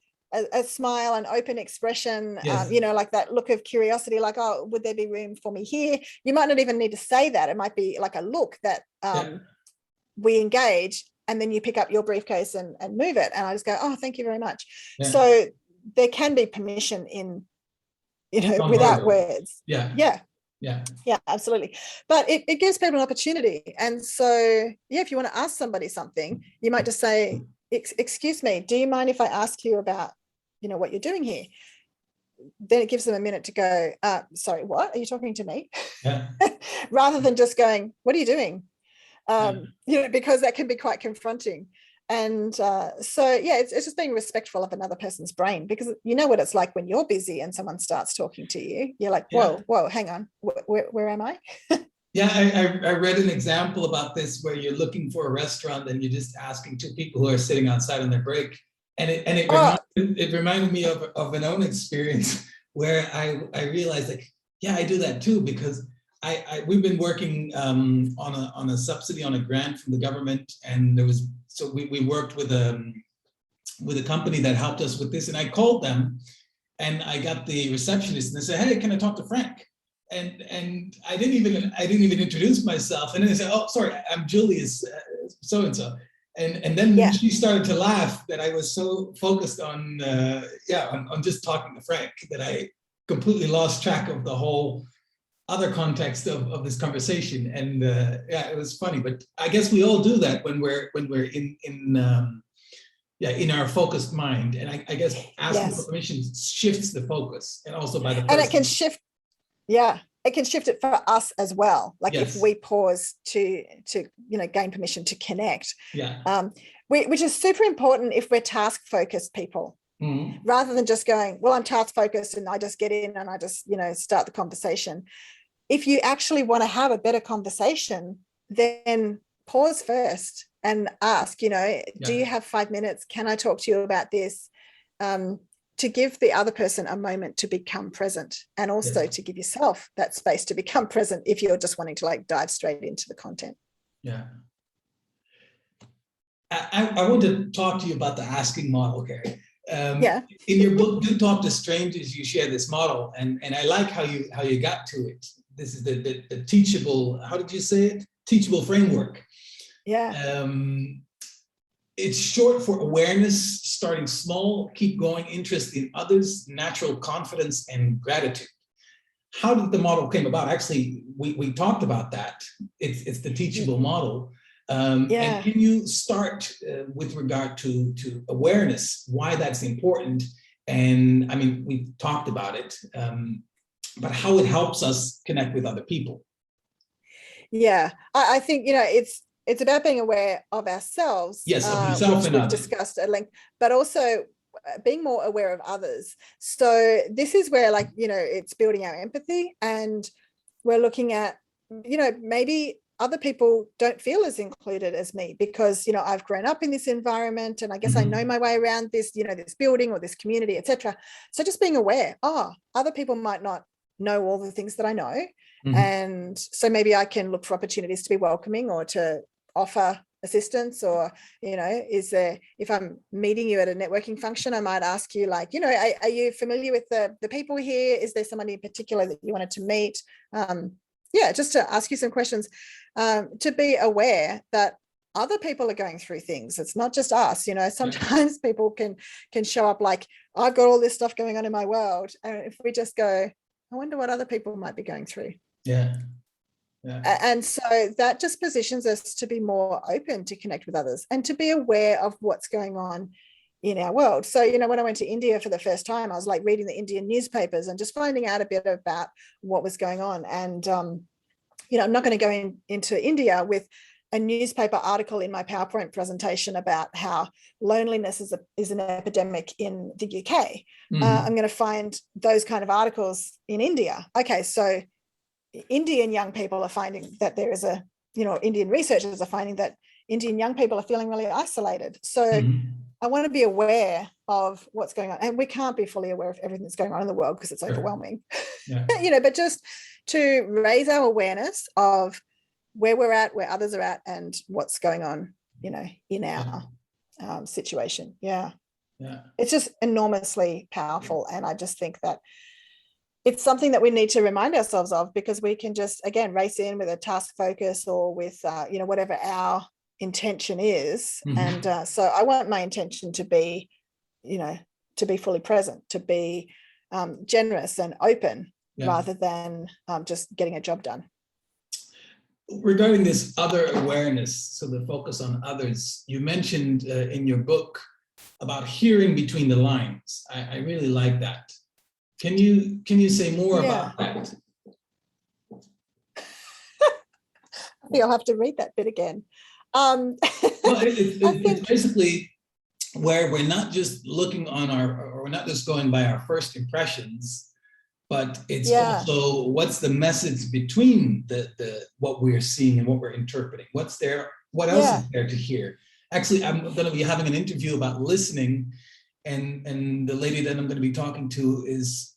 smile and open expression, Yes. like that look of curiosity, like, oh, would there be room for me here? You might not even need to say that. It might be like a look that we engage, and then you pick up your briefcase and move it. And I just go, oh, thank you very much. Yeah. So there can be permission in, without words. Yeah, absolutely. But it gives people an opportunity. And so, if you want to ask somebody something, you might just say, excuse me, do you mind if I ask you about, what you're doing here? Then it gives them a minute to go, sorry, what? Are you talking to me? Yeah. Rather than just going, what are you doing? Because that can be quite confronting. And it's just being respectful of another person's brain, because you know what it's like when you're busy and someone starts talking to you. You're like, whoa, hang on, where am I? Yeah, I read an example about this where you're looking for a restaurant and you're just asking two people who are sitting outside on their break, and it reminded me of an own experience where I realized, like, I do that too, because we've been working on a subsidy, on a grant from the government, and we worked with a company that helped us with this, and I called them, and I got the receptionist, and they said, "Hey, can I talk to Frank?" And I didn't even introduce myself, and then they said, "Oh, sorry, I'm Julius, so and so," and then she started to laugh that I was so focused on just talking to Frank that I completely lost track of the whole other context of this conversation. And it was funny, but I guess we all do that when we're in our focused mind. And I guess asking for permission shifts the focus, and also by the person. And it can shift, it can shift it for us as well. Like if we pause to gain permission to connect, which is super important if we're task focused people. Rather than just going, well, I'm task focused and I just get in and I just, start the conversation. If you actually want to have a better conversation, then pause first and ask, do you have 5 minutes? Can I talk to you about this? To give the other person a moment to become present, and also to give yourself that space to become present if you're just wanting to like dive straight into the content. Yeah. I want to talk to you about the asking model, Kerrie. In your book, Do Talk to Strangers, you share this model, and I like how you got to it. This is the teachable, how did you say it? Teachable framework. It's short for awareness, starting small, keep going, interest in others, natural confidence, and gratitude. How did the model came about? Actually, we talked about that. It's the teachable model. And can you start with regard to awareness, why that's important? And I mean, we've talked about it, but how it helps us connect with other people. I think, it's about being aware of ourselves. Yes, of yourself which and we've others. Discussed at length, but also being more aware of others. So this is where, like, it's building our empathy, and we're looking at, maybe other people don't feel as included as me because, I've grown up in this environment, and I guess I know my way around this, this building or this community, etc. So just being aware, other people might not know all the things that I know. And so maybe I can look for opportunities to be welcoming or to offer assistance, or, is there, if I'm meeting you at a networking function, I might ask you, like, are you familiar with the people here? Is there somebody in particular that you wanted to meet? Just to ask you some questions, to be aware that other people are going through things. It's not just us, sometimes people can show up like, I've got all this stuff going on in my world. And if we just go, I wonder what other people might be going through. And so that just positions us to be more open to connect with others and to be aware of what's going on in our world. So, when I went to India for the first time, I was like reading the Indian newspapers and just finding out a bit about what was going on. And, I'm not going to go into India with a newspaper article in my PowerPoint presentation about how loneliness is an epidemic in the UK. I'm going to find those kind of articles in India. Okay, so Indian young people are finding that there is Indian researchers are finding that Indian young people are feeling really isolated. So Mhm. I want to be aware of what's going on. And we can't be fully aware of everything that's going on in the world because it's Sure. overwhelming. Yeah. But just to raise our awareness of where we're at, where others are at, and what's going on, in our situation. Yeah. It's just enormously powerful. And I just think that it's something that we need to remind ourselves of, because we can just, again, race in with a task focus or with, whatever our intention is. Mhm. And so I want my intention to be, to be fully present, to be generous and open, rather than just getting a job done. Regarding this other awareness, so the focus on others, you mentioned in your book about hearing between the lines. I really like that. Can you say more about that? I think I'll have to read that bit again. Well, it's basically where we're not just looking on or we're not just going by our first impressions, but it's also what's the message between the what we're seeing and what we're interpreting. What else is there to hear? Actually, I'm going to be having an interview about listening, and the lady that I'm going to be talking to is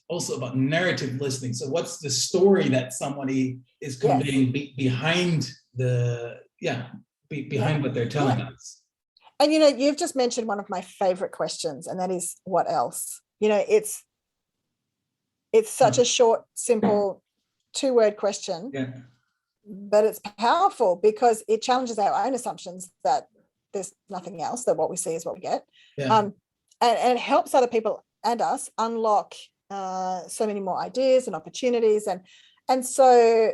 also about narrative listening. So what's the story that somebody is conveying behind behind what they're telling us? And you've just mentioned one of my favorite questions, and that is, what else? It's such a short, simple 2-word question, but it's powerful because it challenges our own assumptions that there's nothing else, that what we see is what we get. And it helps other people and us unlock so many more ideas and opportunities. And so,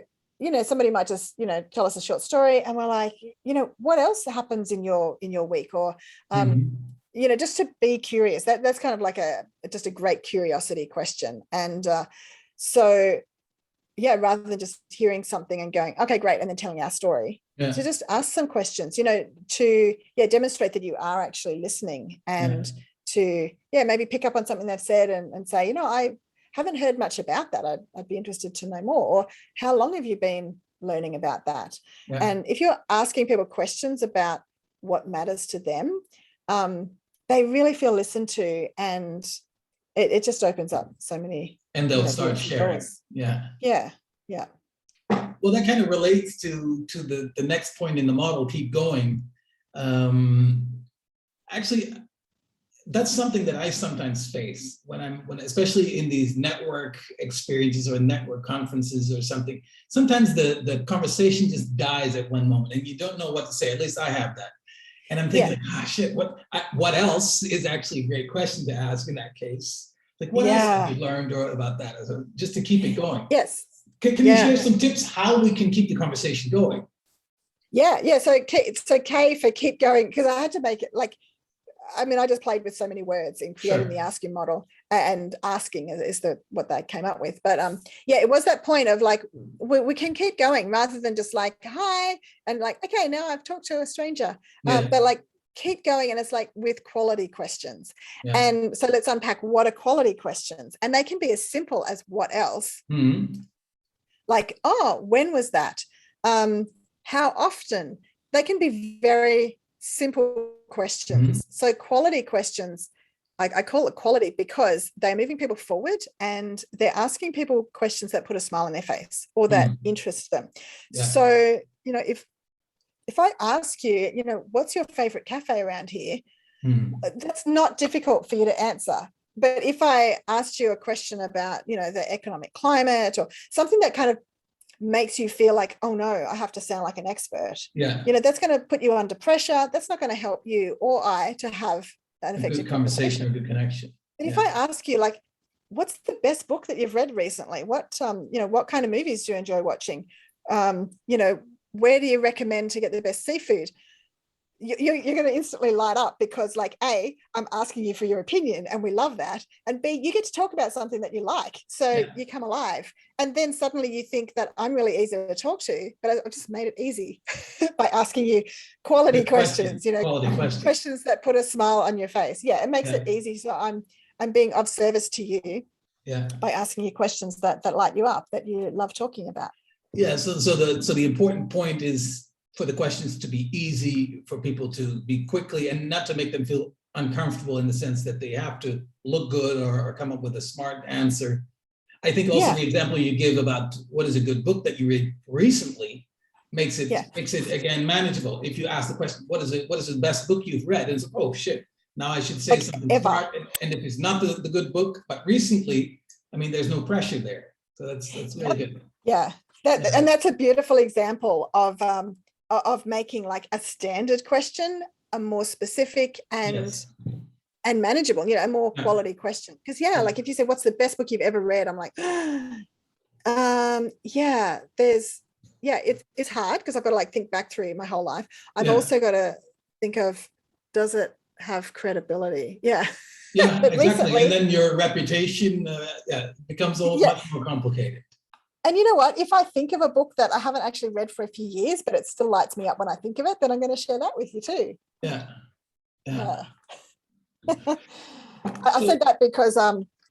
somebody might just, tell us a short story, and we're like, what else happens in your week? Or, just to be curious. That's kind of like just a great curiosity question. And so, rather than just hearing something and going, okay, great, and then telling our story, to just ask some questions, to demonstrate that you are actually listening, and to maybe pick up on something they've said and say, I haven't heard much about that. I'd be interested to know more. Or how long have you been learning about that? And if you're asking people questions about what matters to them, they really feel listened to, and it just opens up so many. And they'll start sharing. Yeah. Well, that kind of relates to the next point in the model, keep going. Actually, that's something that I sometimes face when especially in these network experiences or network conferences or something. Sometimes the conversation just dies at one moment and you don't know what to say. At least I have that. And I'm thinking, shit, what else is actually a great question to ask in that case? Like, what else have you learned or about that? Just to keep it going. Yes. Can you share some tips how we can keep the conversation going? So K for keep going, because I had to make it I just played with so many words in creating the asking model, and asking is what they came up with. But it was that point of like, we can keep going rather than just like, hi, and like, okay, now I've talked to a stranger, but like keep going. And it's like with quality questions. And so let's unpack what are quality questions. And they can be as simple as what else? Like, oh, when was that? How often? They can be very simple questions. So quality questions, I call it quality because they're moving people forward and they're asking people questions that put a smile on their face or that interest them. So, if I ask you, what's your favorite cafe around here? That's not difficult for you to answer. But if I asked you a question about, the economic climate or something that kind of makes you feel like, oh no, I have to sound like an expert. That's going to put you under pressure. That's not going to help you or I to have an effective conversation or good connection. But if I ask you, like, what's the best book that you've read recently? What kind of movies do you enjoy watching? Where do you recommend to get the best seafood? You're going to instantly light up because, like, A, I'm asking you for your opinion and we love that. And B, you get to talk about something that you like. So you come alive. And then suddenly you think that I'm really easy to talk to, but I've just made it easy by asking you quality questions, quality questions that put a smile on your face. It makes it easy. So I'm being of service to you by asking you questions that light you up, that you love talking about. So the important point is for the questions to be easy, for people to be quickly, and not to make them feel uncomfortable in the sense that they have to look good or come up with a smart answer. I think also the example you give about what is a good book that you read recently makes it again manageable. If you ask the question, what is the best book you've read? And it's, oh shit, now I should say like something ever. smart. And if it's not the good book, but recently, I mean, there's no pressure there. So that's really good. Yeah. And that's a beautiful example of making like a standard question a more specific and manageable, a more quality question. Because like if you said, what's the best book you've ever read? I'm like, it's hard because I've got to like think back through my whole life. I've also got to think of, does it have credibility? Exactly. Recently, and then your reputation becomes much more complicated. And you know what? If I think of a book that I haven't actually read for a few years, but it still lights me up when I think of it, then I'm going to share that with you too. I said that because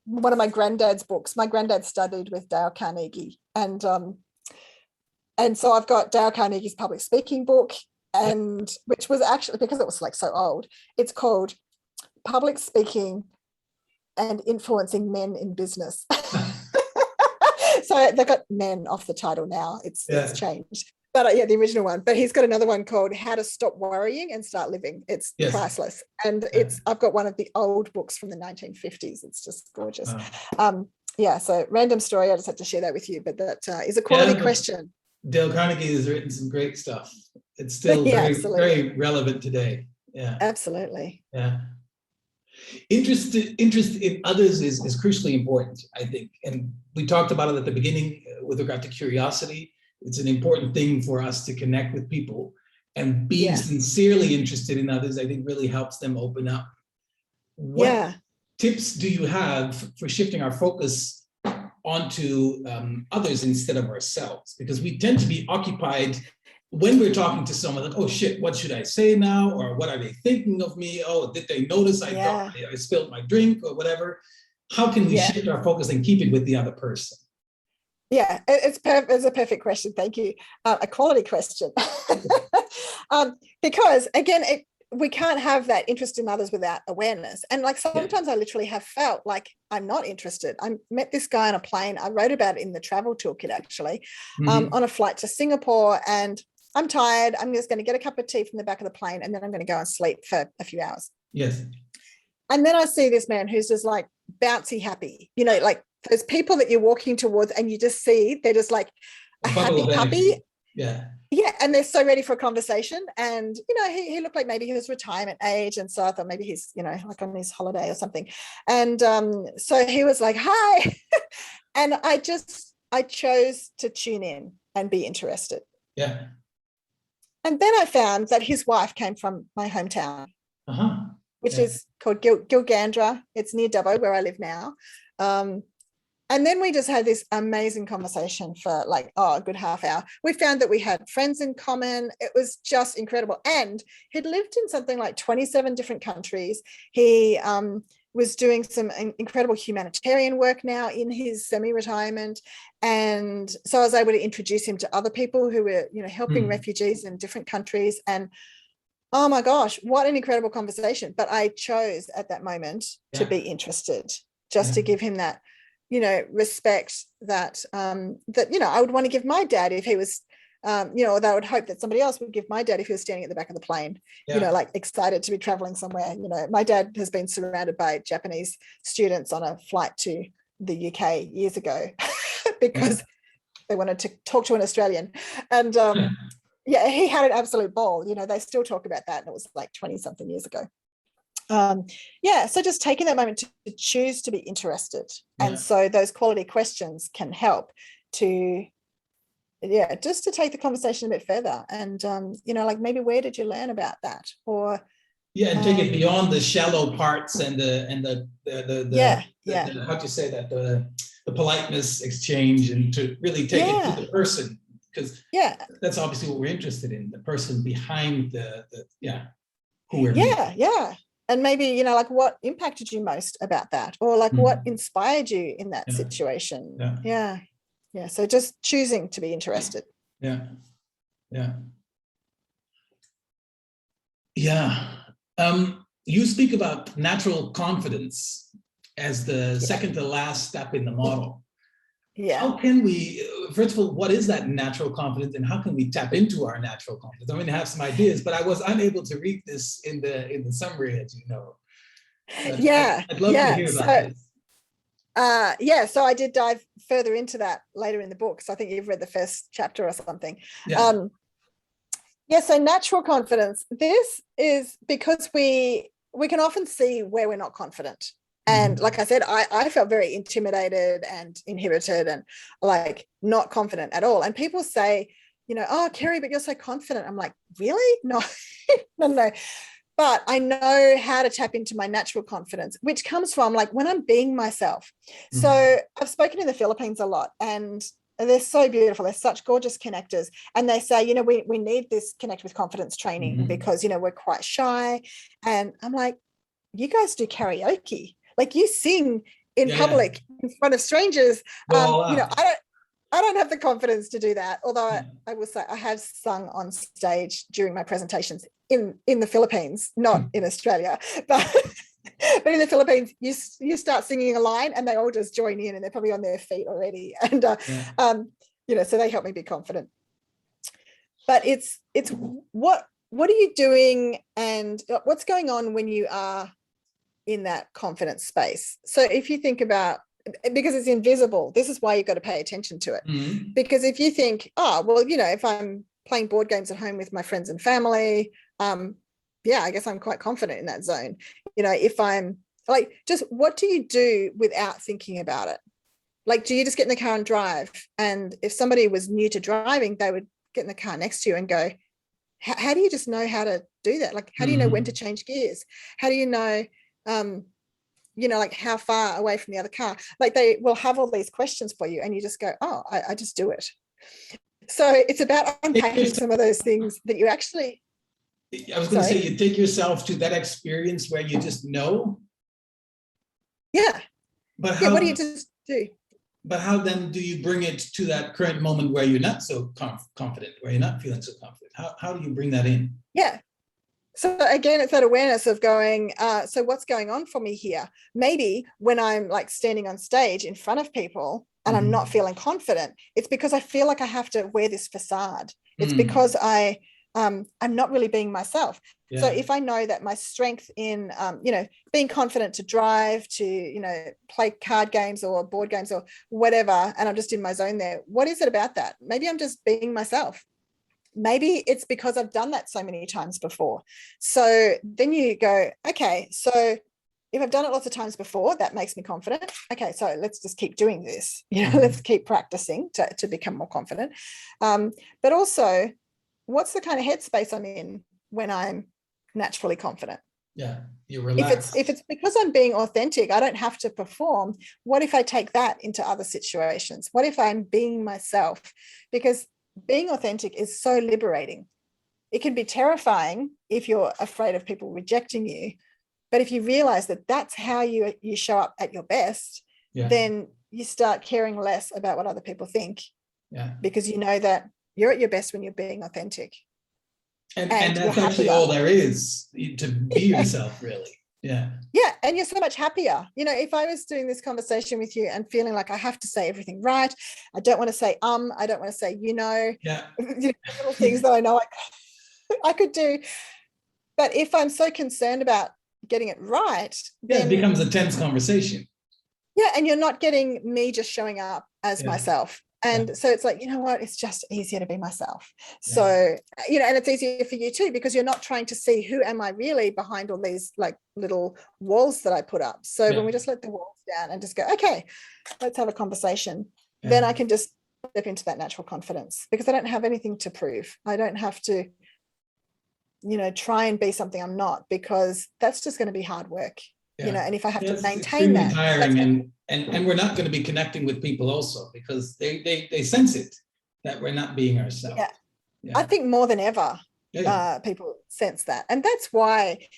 one of my granddad's books, my granddad studied with Dale Carnegie, and so I've got Dale Carnegie's public speaking book, and which was actually, because it was like so old, it's called Public Speaking and Influencing Men in Business. So they've got men off the title now. It's changed. But the original one. But he's got another one called How to Stop Worrying and Start Living. It's priceless. And I've got one of the old books from the 1950s. It's just gorgeous. So random story. I just had to share that with you. But that is a quality question. Dale Carnegie has written some great stuff. It's still very relevant today. Yeah. Absolutely. Yeah. Interest in others is crucially important, I think. And we talked about it at the beginning with regard to curiosity. It's an important thing for us to connect with people, and being sincerely interested in others, I think, really helps them open up. What tips do you have for shifting our focus onto others instead of ourselves? Because we tend to be occupied when we're talking to someone, like, oh shit, what should I say now? Or what are they thinking of me? Oh, did they notice I spilled my drink or whatever? How can we shift our focus and keep it with the other person? Yeah, it's a perfect question. Thank you. A quality question. Because again, we can't have that interest in others without awareness. And like sometimes I literally have felt like I'm not interested. I met this guy on a plane. I wrote about it in the travel toolkit, actually, on a flight to Singapore, and I'm tired. I'm just going to get a cup of tea from the back of the plane, and then I'm going to go and sleep for a few hours. Yes. And then I see this man who's just like bouncy happy, like those people that you're walking towards and you just see they're just like a happy puppy. Yeah. And they're so ready for a conversation. And, he looked like maybe he was retirement age. And so I thought maybe he's, like on his holiday or something. And so he was like, hi. And I chose to tune in and be interested. Yeah. And then I found that his wife came from my hometown, which is called Gilgandra. It's near Dubbo, where I live now. And then we just had this amazing conversation for like, a good half hour. We found that we had friends in common. It was just incredible. And he'd lived in something like 27 different countries. He was doing some incredible humanitarian work now in his semi-retirement. And so I was able to introduce him to other people who were, helping refugees in different countries. And oh my gosh, what an incredible conversation. But I chose at that moment to be interested, just to give him that, respect that, I would want to give my dad if he was, or that I would hope that somebody else would give my dad if he was standing at the back of the plane, like excited to be traveling somewhere. My dad has been surrounded by Japanese students on a flight to the UK years ago because they wanted to talk to an Australian. And he had an absolute ball. They still talk about that. And it was like 20 something years ago. So just taking that moment to choose to be interested. And so those quality questions can help to, just to take the conversation a bit further. And, like maybe where did you learn about that? Or and take it beyond the shallow parts and the how do you say that, the politeness exchange, and to really take it to the person, because that's obviously what we're interested in, the person behind who we're meeting. And maybe, like what impacted you most about that, or like what inspired you in that situation. So just choosing to be interested. Yeah. You speak about natural confidence as the second to last step in the model. Yeah. How can we, first of all, what is that natural confidence and how can we tap into our natural confidence? I mean, I have some ideas, but I was unable to read this in the summary, as you know. But Yeah. I'd love to Yeah. hear about this. Yeah, so I did dive further into that later in the book. So I think you've read the first chapter or something. Yeah. Yeah, so natural confidence. This is because we can often see where we're not confident. And like I said, I felt very intimidated and inhibited and like not confident at all. And people say, oh, Kerrie, but you're so confident. I'm like, really? No, no. But I know how to tap into my natural confidence, which comes from like when I'm being myself. So I've spoken in the Philippines a lot, and they're so beautiful. They're such gorgeous connectors. And they say, we need this connect with confidence training because, we're quite shy. And I'm like, you guys do karaoke. Like you sing in public in front of strangers. I don't have the confidence to do that. Although I will say I have sung on stage during my presentations in the Philippines, not in Australia, but but in the Philippines, you start singing a line and they all just join in and they're probably on their feet already. And so they help me be confident. But it's what are you doing and what's going on when you are in that confidence space? So if you think about, because it's invisible, this is why you've got to pay attention to it. Because if you think, oh, well, if I'm playing board games at home with my friends and family, I guess I'm quite confident in that zone. If I'm like, just what do you do without thinking about it? Like, do you just get in the car and drive? And if somebody was new to driving, they would get in the car next to you and go, how do you just know how to do that? Like, how do you know when to change gears? How do you know, like how far away from the other car? Like they will have all these questions for you and you just go, oh, I just do it. So it's about unpacking some of those things that you actually... I was going to say, you take yourself to that experience where you just know. Yeah. But how, what do you just do? But how then do you bring it to that current moment where you're not so confident, where you're not feeling so confident? How do you bring that in? Yeah. So again, it's that awareness of going, so what's going on for me here? Maybe when I'm like standing on stage in front of people and I'm not feeling confident, it's because I feel like I have to wear this facade. It's because I'm not really being myself. So if I know that my strength in, being confident to drive, to, play card games or board games or whatever, and I'm just in my zone there, what is it about that? Maybe I'm just being myself. Maybe it's because I've done that so many times before. So then you go, okay, so if I've done it lots of times before, that makes me confident. Okay, so let's just keep doing this. Let's keep practicing to become more confident. But also, what's the kind of headspace I'm in when I'm naturally confident? Yeah, you relax. If it's because I'm being authentic, I don't have to perform. What if I take that into other situations? What if I'm being myself? Because being authentic is so liberating. It can be terrifying if you're afraid of people rejecting you. But if you realize that that's how you show up at your best, then you start caring less about what other people think. Because you know that you're at your best when you're being authentic. And that's actually all there is, to be yourself, really. Yeah, and you're so much happier. If I was doing this conversation with you and feeling like I have to say everything right, I don't want to say I don't want to say little things that I know I could do. But if I'm so concerned about getting it right, then it becomes a tense conversation. And you're not getting me just showing up as myself. And so it's like, you know what, it's just easier to be myself. So, and it's easier for you too, because you're not trying to see who am I really behind all these like little walls that I put up. So when we just let the walls down and just go, okay, let's have a conversation, then I can just step into that natural confidence because I don't have anything to prove. I don't have to, try and be something I'm not, because that's just going to be hard work. And if I have to maintain that, tiring, and we're not going to be connecting with people also because they sense it that we're not being ourselves. I think more than ever, people sense that, and that's why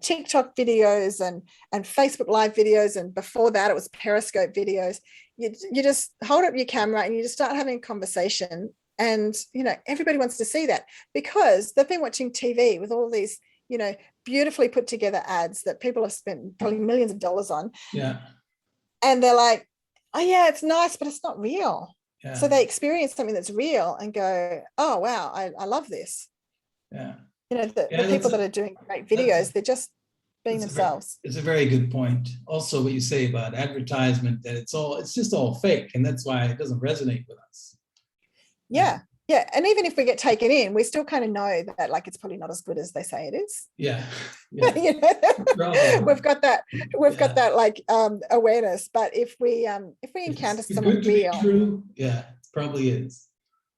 TikTok videos and Facebook Live videos, and before that it was Periscope videos. You just hold up your camera and you just start having a conversation, and everybody wants to see that because they've been watching TV with all these beautifully put together ads that people have spent probably millions of dollars on. Yeah. And they're like, oh yeah, it's nice, but it's not real. Yeah. So they experience something that's real and go, oh wow, I love this. Yeah. The people that are doing great videos, they're just being themselves. It's a very good point. Also, what you say about advertisement, that it's just all fake, and that's why it doesn't resonate with us. Yeah. And even if we get taken in, we still kind of know that like it's probably not as good as they say it is. Yeah. We've got that like awareness. But if we encounter someone good to real, be true, yeah, it probably is.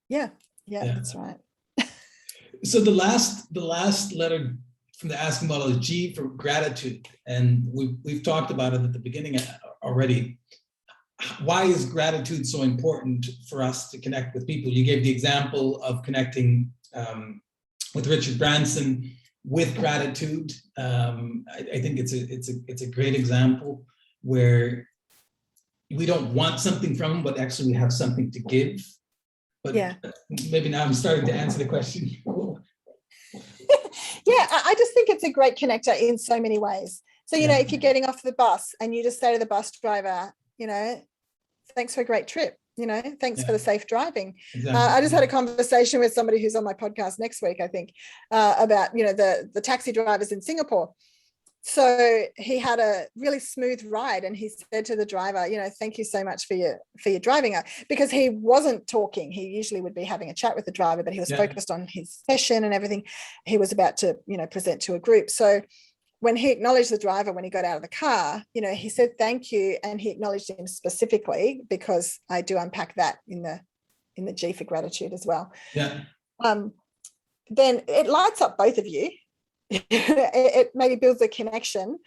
Yeah, that's right. So the last letter from the asking model is G for gratitude, and we've talked about it at the beginning already. Why is gratitude so important for us to connect with people? You gave the example of connecting with Richard Branson with gratitude. I think it's a great example where we don't want something from him, but actually we have something to give. But maybe now I'm starting to answer the question. I just think it's a great connector in so many ways. So, if you're getting off the bus and you just say to the bus driver, thanks for a great trip, thanks for the safe driving. Exactly. I just had a conversation with somebody who's on my podcast next week, I think, about, the taxi drivers in Singapore. So he had a really smooth ride, and he said to the driver, thank you so much for your driving, because he wasn't talking. He usually would be having a chat with the driver, but he was focused on his session and everything. He was about to, present to a group. So when he acknowledged the driver, when he got out of the car, he said, thank you. And he acknowledged him specifically, because I do unpack that in the G for gratitude as well. Yeah. Then it lights up both of you. It maybe builds a connection,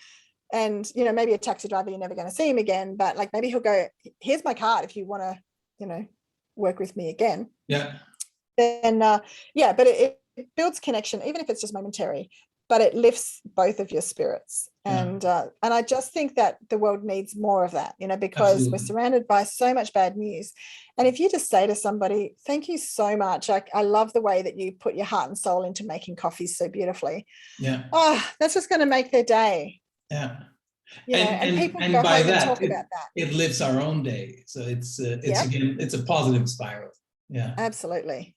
and maybe a taxi driver, you're never going to see him again, but like maybe he'll go, here's my card if you want to work with me again. Then but it builds connection, even if it's just momentary, but it lifts both of your spirits. And I just think that the world needs more of that, because Absolutely. We're surrounded by so much bad news. And if you just say to somebody, thank you so much, I love the way that you put your heart and soul into making coffees so beautifully. That's just going to make their day. And people go by home that, and talk about that. It lifts our own day. So it's again, it's a positive spiral. Absolutely.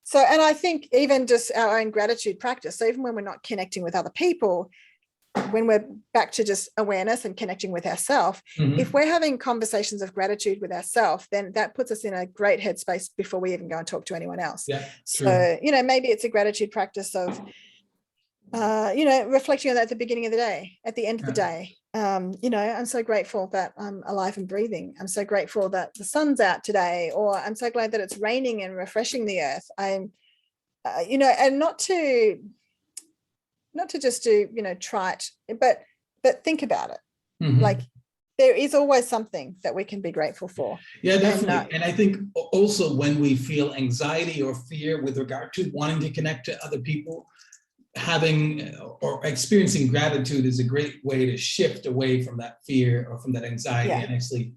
So, and I think even just our own gratitude practice, so even when we're not connecting with other people, when we're back to just awareness and connecting with ourselves, if we're having conversations of gratitude with ourselves, then that puts us in a great headspace before we even go and talk to anyone else. So, maybe it's a gratitude practice of, reflecting on that at the beginning of the day, at the end of the day. I'm so grateful that I'm alive and breathing. I'm so grateful that the sun's out today, or I'm so glad that it's raining and refreshing the earth. I'm, and not to just do, trite, but think about it. Like there is always something that we can be grateful for. Yeah, definitely. And I think also when we feel anxiety or fear with regard to wanting to connect to other people, having or experiencing gratitude is a great way to shift away from that fear or from that anxiety and actually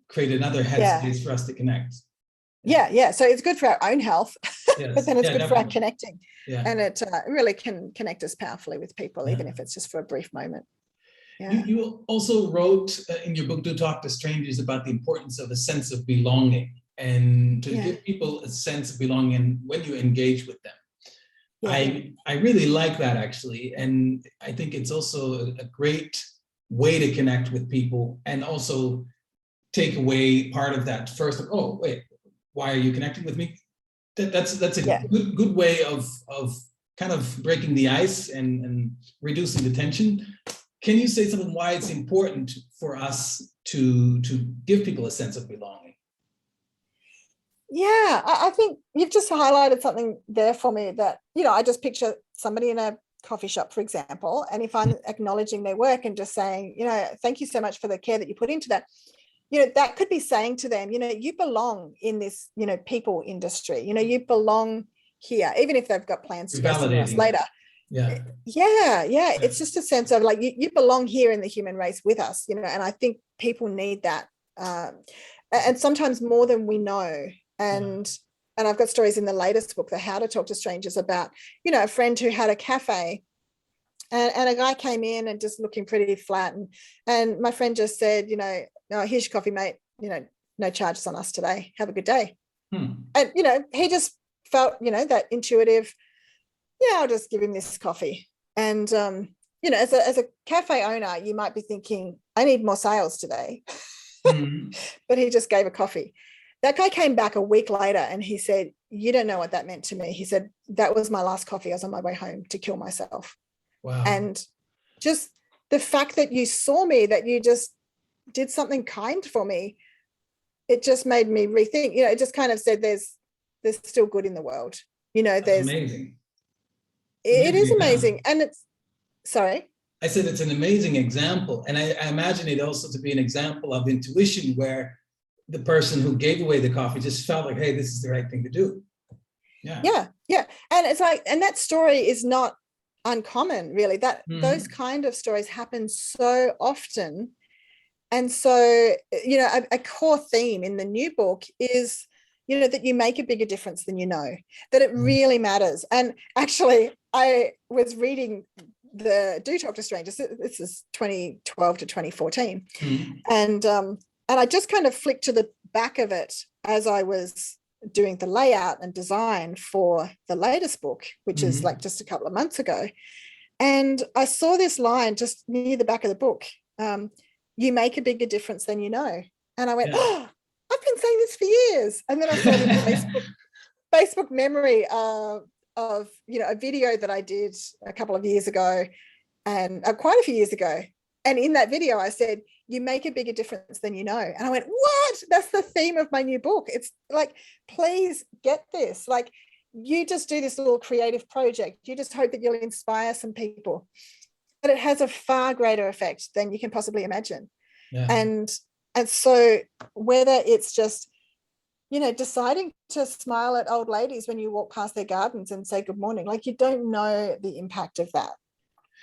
create another headspace for us to connect. So it's good for our own health, but then it's good for our connecting, and it really can connect us powerfully with people, even if it's just for a brief moment. You also wrote in your book Do Talk to Strangers about the importance of a sense of belonging, and to give people a sense of belonging when you engage with them. I really like that, actually, and I think it's also a great way to connect with people, and also take away part of that first, oh wait, why are you connecting with me? That's a good way of kind of breaking the ice and reducing the tension. Can you say something why it's important for us to give people a sense of belonging? I think you've just highlighted something there for me that, I just picture somebody in a coffee shop, for example, and if I'm acknowledging their work and just saying, thank you so much for the care that you put into that, that could be saying to them, you belong in this, people industry, you belong here, even if they've got plans to go somewhere else later. It's just a sense of like, you belong here in the human race with us, and I think people need that. And sometimes more than we know. And and I've got stories in the latest book, the How to Talk to Strangers, about, you know, a friend who had a cafe, and a guy came in and just looking pretty flat, and my friend just said, you know, "Oh, here's your coffee, mate, you know, no charges on us today, have a good day." And, you know, he just felt, you know, that intuitive, yeah, I'll just give him this coffee. And you know, as a cafe owner, you might be thinking, I need more sales today. But he just gave a coffee. That guy came back a week later and he said, you don't know what that meant to me. He said, that was my last coffee. I was on my way home to kill myself. Wow. And just the fact that you saw me, that you just did something kind for me, it just made me rethink. You know, it just kind of said there's still good in the world. You know, That's amazing. It is amazing. And it's, sorry? I said it's an amazing example. And I imagine it also to be an example of intuition, where the person who gave away the coffee just felt like, hey, this is the right thing to do. Yeah. And it's like, and that story is not uncommon, really. Those kind of stories happen so often. And so, you know, a core theme in the new book is, you know, that you make a bigger difference than you know, that it really matters. And actually, I was reading the Do Talk to Strangers. This is 2012 to 2014. And I just kind of flicked to the back of it as I was doing the layout and design for the latest book, which is like just a couple of months ago. And I saw this line just near the back of the book, you make a bigger difference than you know. And I went, oh, I've been saying this for years. And then I saw it in the Facebook memory of, you know, a video that I did a couple of years ago, and quite a few years ago. And in that video, I said, you make a bigger difference than you know. And I went, what? That's the theme of my new book. It's like, please get this. Like, you just do this little creative project. You just hope that you'll inspire some people. But it has a far greater effect than you can possibly imagine. Yeah. And so whether it's just, you know, deciding to smile at old ladies when you walk past their gardens and say good morning, like, you don't know the impact of that.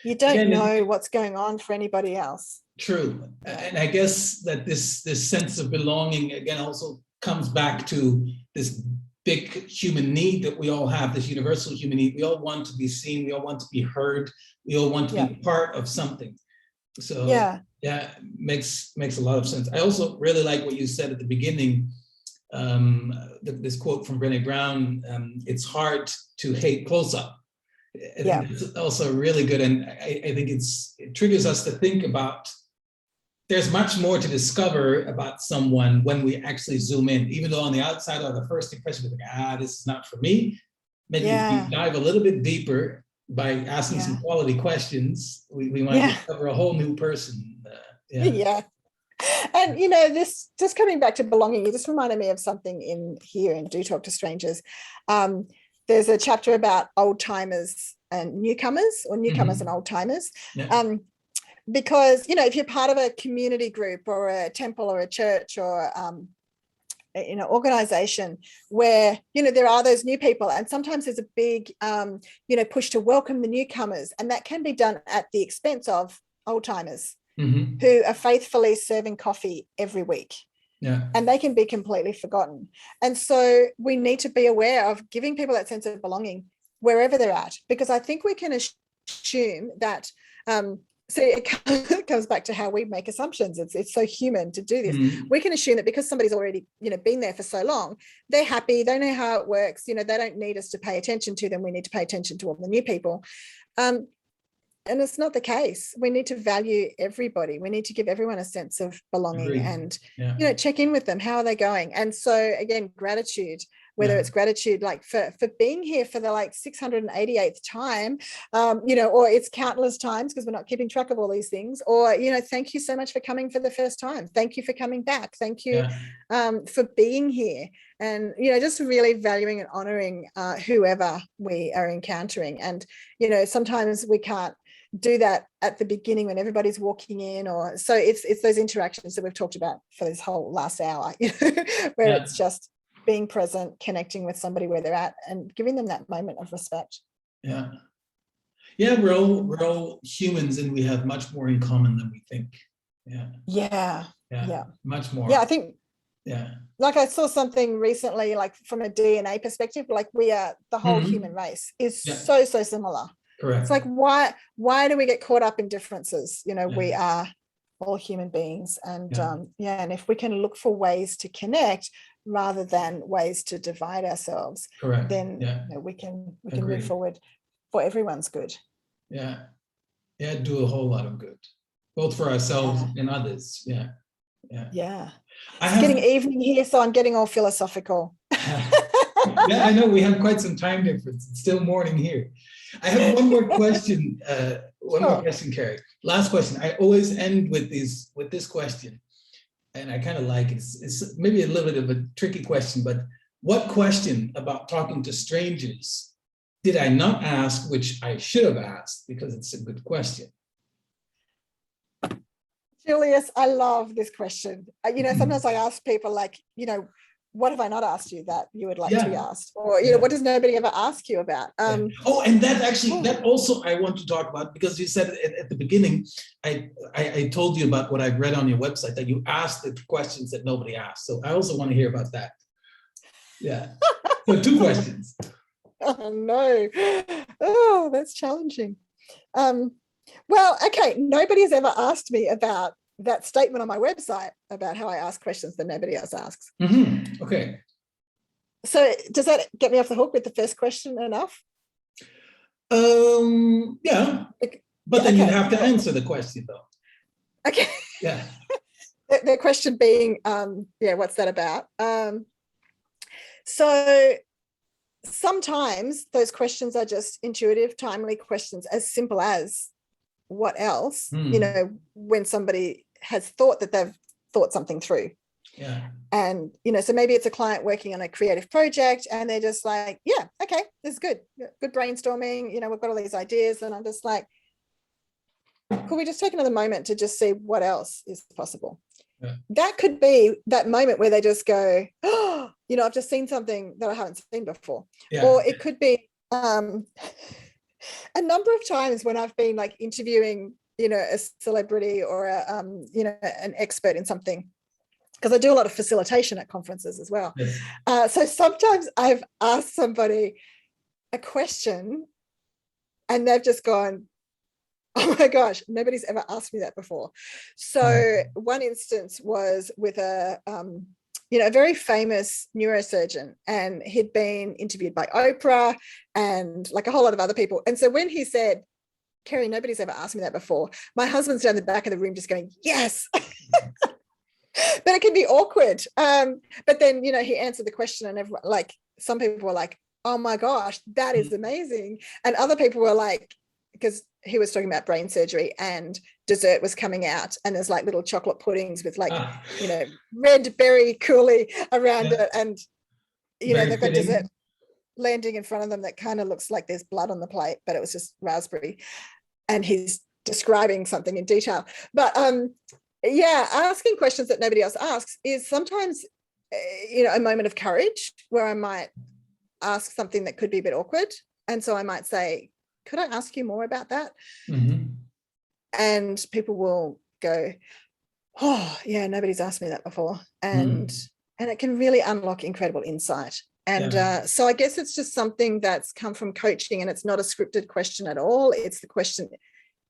You don't know what's going on for anybody else. True. And I guess that this sense of belonging, again, also comes back to this big human need that we all have, this universal human need. We all want to be seen. We all want to be heard. We all want to be part of something. So makes a lot of sense. I also really like what you said at the beginning, this quote from Brené Brown, it's hard to hate close up. I think it's also really good. And I think it triggers us to think about, there's much more to discover about someone when we actually zoom in, even though on the outside or the first impression, we're like, this is not for me. Maybe if we dive a little bit deeper by asking some quality questions, we might discover a whole new person. And, you know, this, just coming back to belonging, you just reminded me of something in here in Do Talk to Strangers. There's a chapter about old timers and newcomers, or newcomers and old timers. Because, you know, if you're part of a community group or a temple or a church or, you know, organization where, you know, there are those new people, and sometimes there's a big, you know, push to welcome the newcomers, and that can be done at the expense of old timers who are faithfully serving coffee every week. And they can be completely forgotten. And so we need to be aware of giving people that sense of belonging wherever they're at, because I think we can assume that, so it comes back to how we make assumptions. It's so human to do this. We can assume that because somebody's already, you know, been there for so long, they're happy, they know how it works, you know, they don't need us to pay attention to them. We need to pay attention to all the new people. And it's not the case. We need to value everybody. We need to give everyone a sense of belonging and, you know, check in with them. How are they going? And so again, gratitude, whether it's gratitude like for being here for the like 688th time, you know, or it's countless times because we're not keeping track of all these things, or, you know, thank you so much for coming for the first time. Thank you for coming back. Thank you for being here. And, you know, just really valuing and honoring whoever we are encountering. And, you know, sometimes we can't do that at the beginning when everybody's walking in, or so it's those interactions that we've talked about for this whole last hour, you know, where it's just being present, connecting with somebody where they're at, and giving them that moment of respect. We're all humans, and we have much more in common than we think. Much more. I think Yeah. Like I saw something recently, like from a DNA perspective, like we are, the whole human race is Yeah. so similar. Correct. It's like, why do we get caught up in differences? You know, Yeah. we are all human beings. And Yeah. and if we can look for ways to connect rather than ways to divide ourselves, Correct. then Yeah. we can Agreed. move forward for everyone's good. Yeah. Yeah, do a whole lot of good, both for ourselves and others. Yeah. Yeah. Yeah. It's getting evening here, so I'm getting all philosophical. Yeah, I know we have quite some time difference. It's still morning here. I have one more question. More question, Kerrie. Last question. I always end with this question, and I kind of like it. It's maybe a little bit of a tricky question, but what question about talking to strangers did I not ask, which I should have asked, because it's a good question? Julius, I love this question. Sometimes I ask people like, what have I not asked you that you would like to be asked? Or, what does nobody ever ask you about? Oh, and that also I want to talk about, because you said at the beginning, I told you about what I've read on your website, that you asked the questions that nobody asked. So I also want to hear about that. Yeah. So 2 questions. Oh, no. Oh, that's challenging. Well, okay, nobody has ever asked me about that statement on my website about how I ask questions that nobody else asks. Mm-hmm. Okay. So does that get me off the hook with the first question enough? Yeah, but then you have to answer the question though. Okay. Yeah. The question being, what's that about? So sometimes those questions are just intuitive, timely questions, as simple as what else, when somebody has thought that they've thought something through. Yeah. And, so maybe it's a client working on a creative project and they're just like, yeah, okay, this is good brainstorming, we've got all these ideas. And I'm just like, could we just take another moment to just see what else is possible? Yeah. That could be that moment where they just go, oh, I've just seen something that I haven't seen before. Yeah. Or it could be a number of times when I've been like interviewing, a celebrity or an expert in something, because I do a lot of facilitation at conferences as well. Yes. So sometimes I've asked somebody a question and they've just gone, oh my gosh, nobody's ever asked me that before. So one instance was with a very famous neurosurgeon, and he'd been interviewed by Oprah and like a whole lot of other people. And so when he said, Kerrie, nobody's ever asked me that before, my husband's down the back of the room just going, yes. But it can be awkward. But then, he answered the question and everyone, like some people were like, oh my gosh, that is amazing. And other people were like, because he was talking about brain surgery and dessert was coming out and there's like little chocolate puddings with like, red berry coulis around it. And, they've got dessert landing in front of them that kind of looks like there's blood on the plate, but it was just raspberry. And he's describing something in detail. But asking questions that nobody else asks is sometimes, a moment of courage where I might ask something that could be a bit awkward. And so I might say, could I ask you more about that? Mm-hmm. And people will go, oh, yeah, nobody's asked me that before. And it can really unlock incredible insight. And so I guess it's just something that's come from coaching, and it's not a scripted question at all. It's the question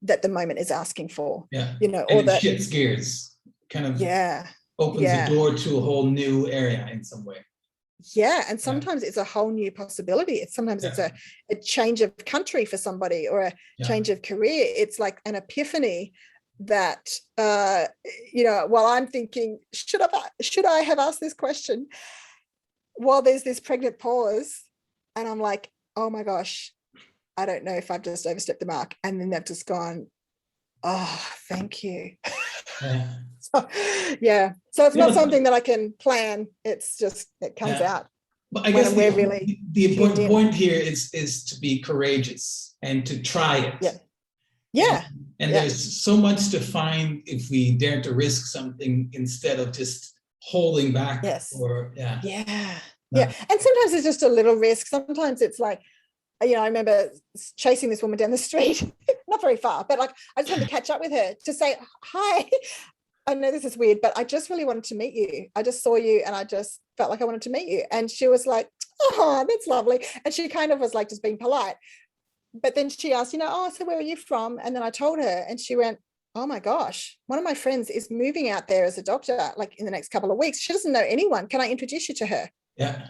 that the moment is asking for. Yeah. Or that shifts gears, kind of opens the door to a whole new area in some way. Yeah. And sometimes it's a whole new possibility. It's a change of country for somebody, or a change of career. It's like an epiphany that, while I'm thinking, should I have asked this question, while there's this pregnant pause and I'm like, oh my gosh, I don't know if I've just overstepped the mark. And then they've just gone, oh, thank you. So it's not something that I can plan. It's just, it comes out. But I guess the important point here is to be courageous and to try it. And there's so much to find if we dare to risk something instead of just holding back. And sometimes it's just a little risk. Sometimes it's like, I remember chasing this woman down the street, not very far, but like I just wanted to catch up with her to say, hi, I know this is weird, but I just really wanted to meet you. I just saw you and I just felt like I wanted to meet you. And she was like, oh, that's lovely. And she kind of was like just being polite. But then she asked, oh, so where are you from? And then I told her and she went, oh my gosh, one of my friends is moving out there as a doctor, like in the next couple of weeks. She doesn't know anyone. Can I introduce you to her? Yeah.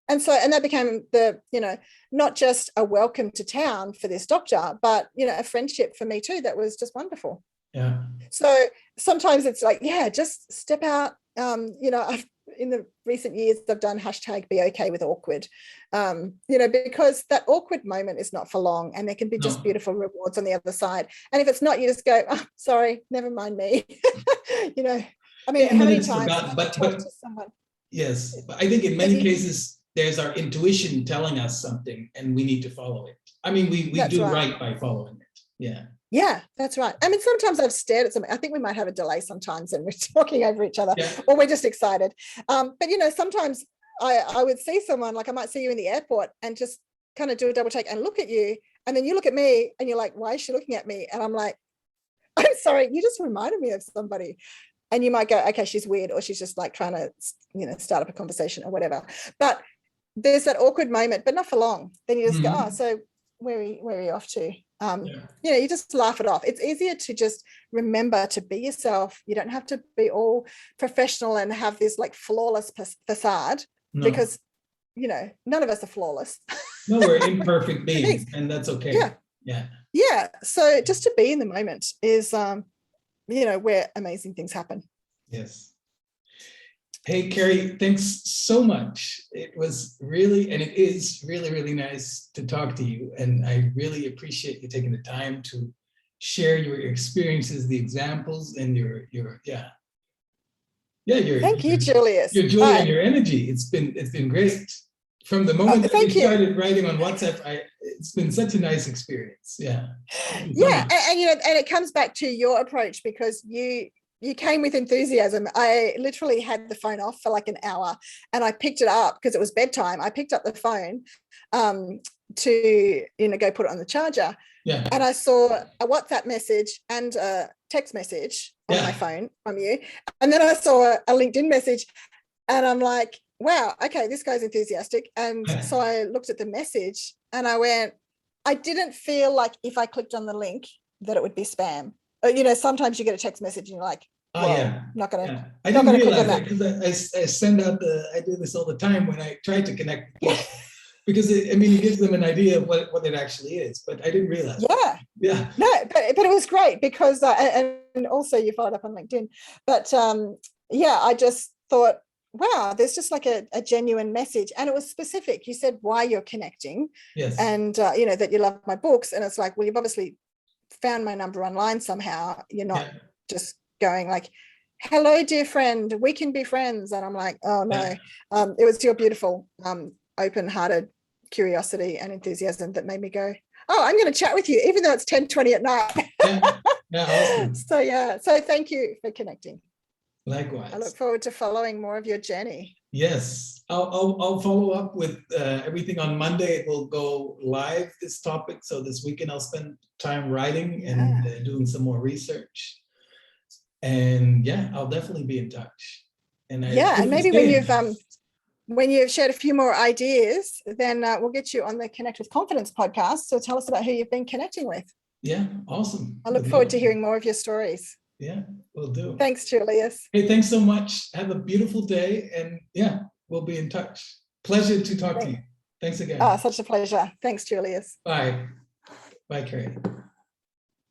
And that became not just a welcome to town for this doctor, but, a friendship for me too. That was just wonderful. Yeah. So sometimes it's like, yeah, just step out. In the recent years, I've done #BeOkWithAwkward, because that awkward moment is not for long and there can be just beautiful rewards on the other side. And if it's not, you just go, oh, sorry, never mind me. How many times have I talked to someone? Yes, but I think in many cases, there's our intuition telling us something and we need to follow it. We do right by following it. Yeah. Yeah, that's right. Sometimes I've stared at something. I think we might have a delay sometimes and we're talking over each other, or we're just excited. But sometimes I would see someone, like I might see you in the airport and just kind of do a double take and look at you. And then you look at me and you're like, why is she looking at me? And I'm like, I'm sorry, you just reminded me of somebody. And you might go, okay, she's weird, or she's just like trying to, start up a conversation or whatever. But there's that awkward moment, but not for long. Then you just go, oh, so where are you off to? You just laugh it off. It's easier to just remember to be yourself. You don't have to be all professional and have this like flawless facade, because none of us are flawless. No, we're imperfect beings, and that's okay. Yeah. So just to be in the moment is where amazing things happen. Yes. Hey, Kerrie, thanks so much. It was really, and it is really, really nice to talk to you. And I really appreciate you taking the time to share your experiences, the examples, and your Thank you, Julius. Your joy and your energy. It's been great. From the moment that we started writing on WhatsApp, it's been such a nice experience. Yeah. Yeah, and it comes back to your approach, because you came with enthusiasm. I literally had the phone off for like an hour and I picked it up because it was bedtime. I picked up the phone to go put it on the charger. Yeah. And I saw a WhatsApp message and a text message on my phone from you. And then I saw a LinkedIn message and I'm like, wow, okay, this guy's enthusiastic. And so I looked at the message and I went, I didn't feel like if I clicked on the link that it would be spam. Sometimes you get a text message and you're like, not going to. I didn't realize that because I send out I do this all the time when I try to connect people, because it gives them an idea of what it actually is, but I didn't realize. Yeah. No, but it was great because, and also you followed up on LinkedIn, but I just thought, wow, there's just like a genuine message, and it was specific. You said why you're connecting, and that you love my books, and it's like, well, you've obviously found my number online somehow. You're not just going like, hello, dear friend, we can be friends. And I'm like, oh no. It was your beautiful open-hearted curiosity and enthusiasm that made me go, oh, I'm going to chat with you even though it's 10:20 at night. Awesome. So thank you for connecting. Likewise. I look forward to following more of your journey. Yes, I'll follow up with everything on Monday. It will go live, this topic. So this weekend I'll spend time writing and doing some more research. And I'll definitely be in touch. And and maybe when you've shared a few more ideas, then we'll get you on the Connect with Confidence podcast. So tell us about who you've been connecting with. Yeah, awesome. I look forward to hearing more of your stories. Yeah, will do. Thanks, Julius. Hey, thanks so much. Have a beautiful day. And we'll be in touch. Pleasure to talk to you. Thanks again. Such a pleasure. Thanks, Julius. Bye. Bye, Kerrie.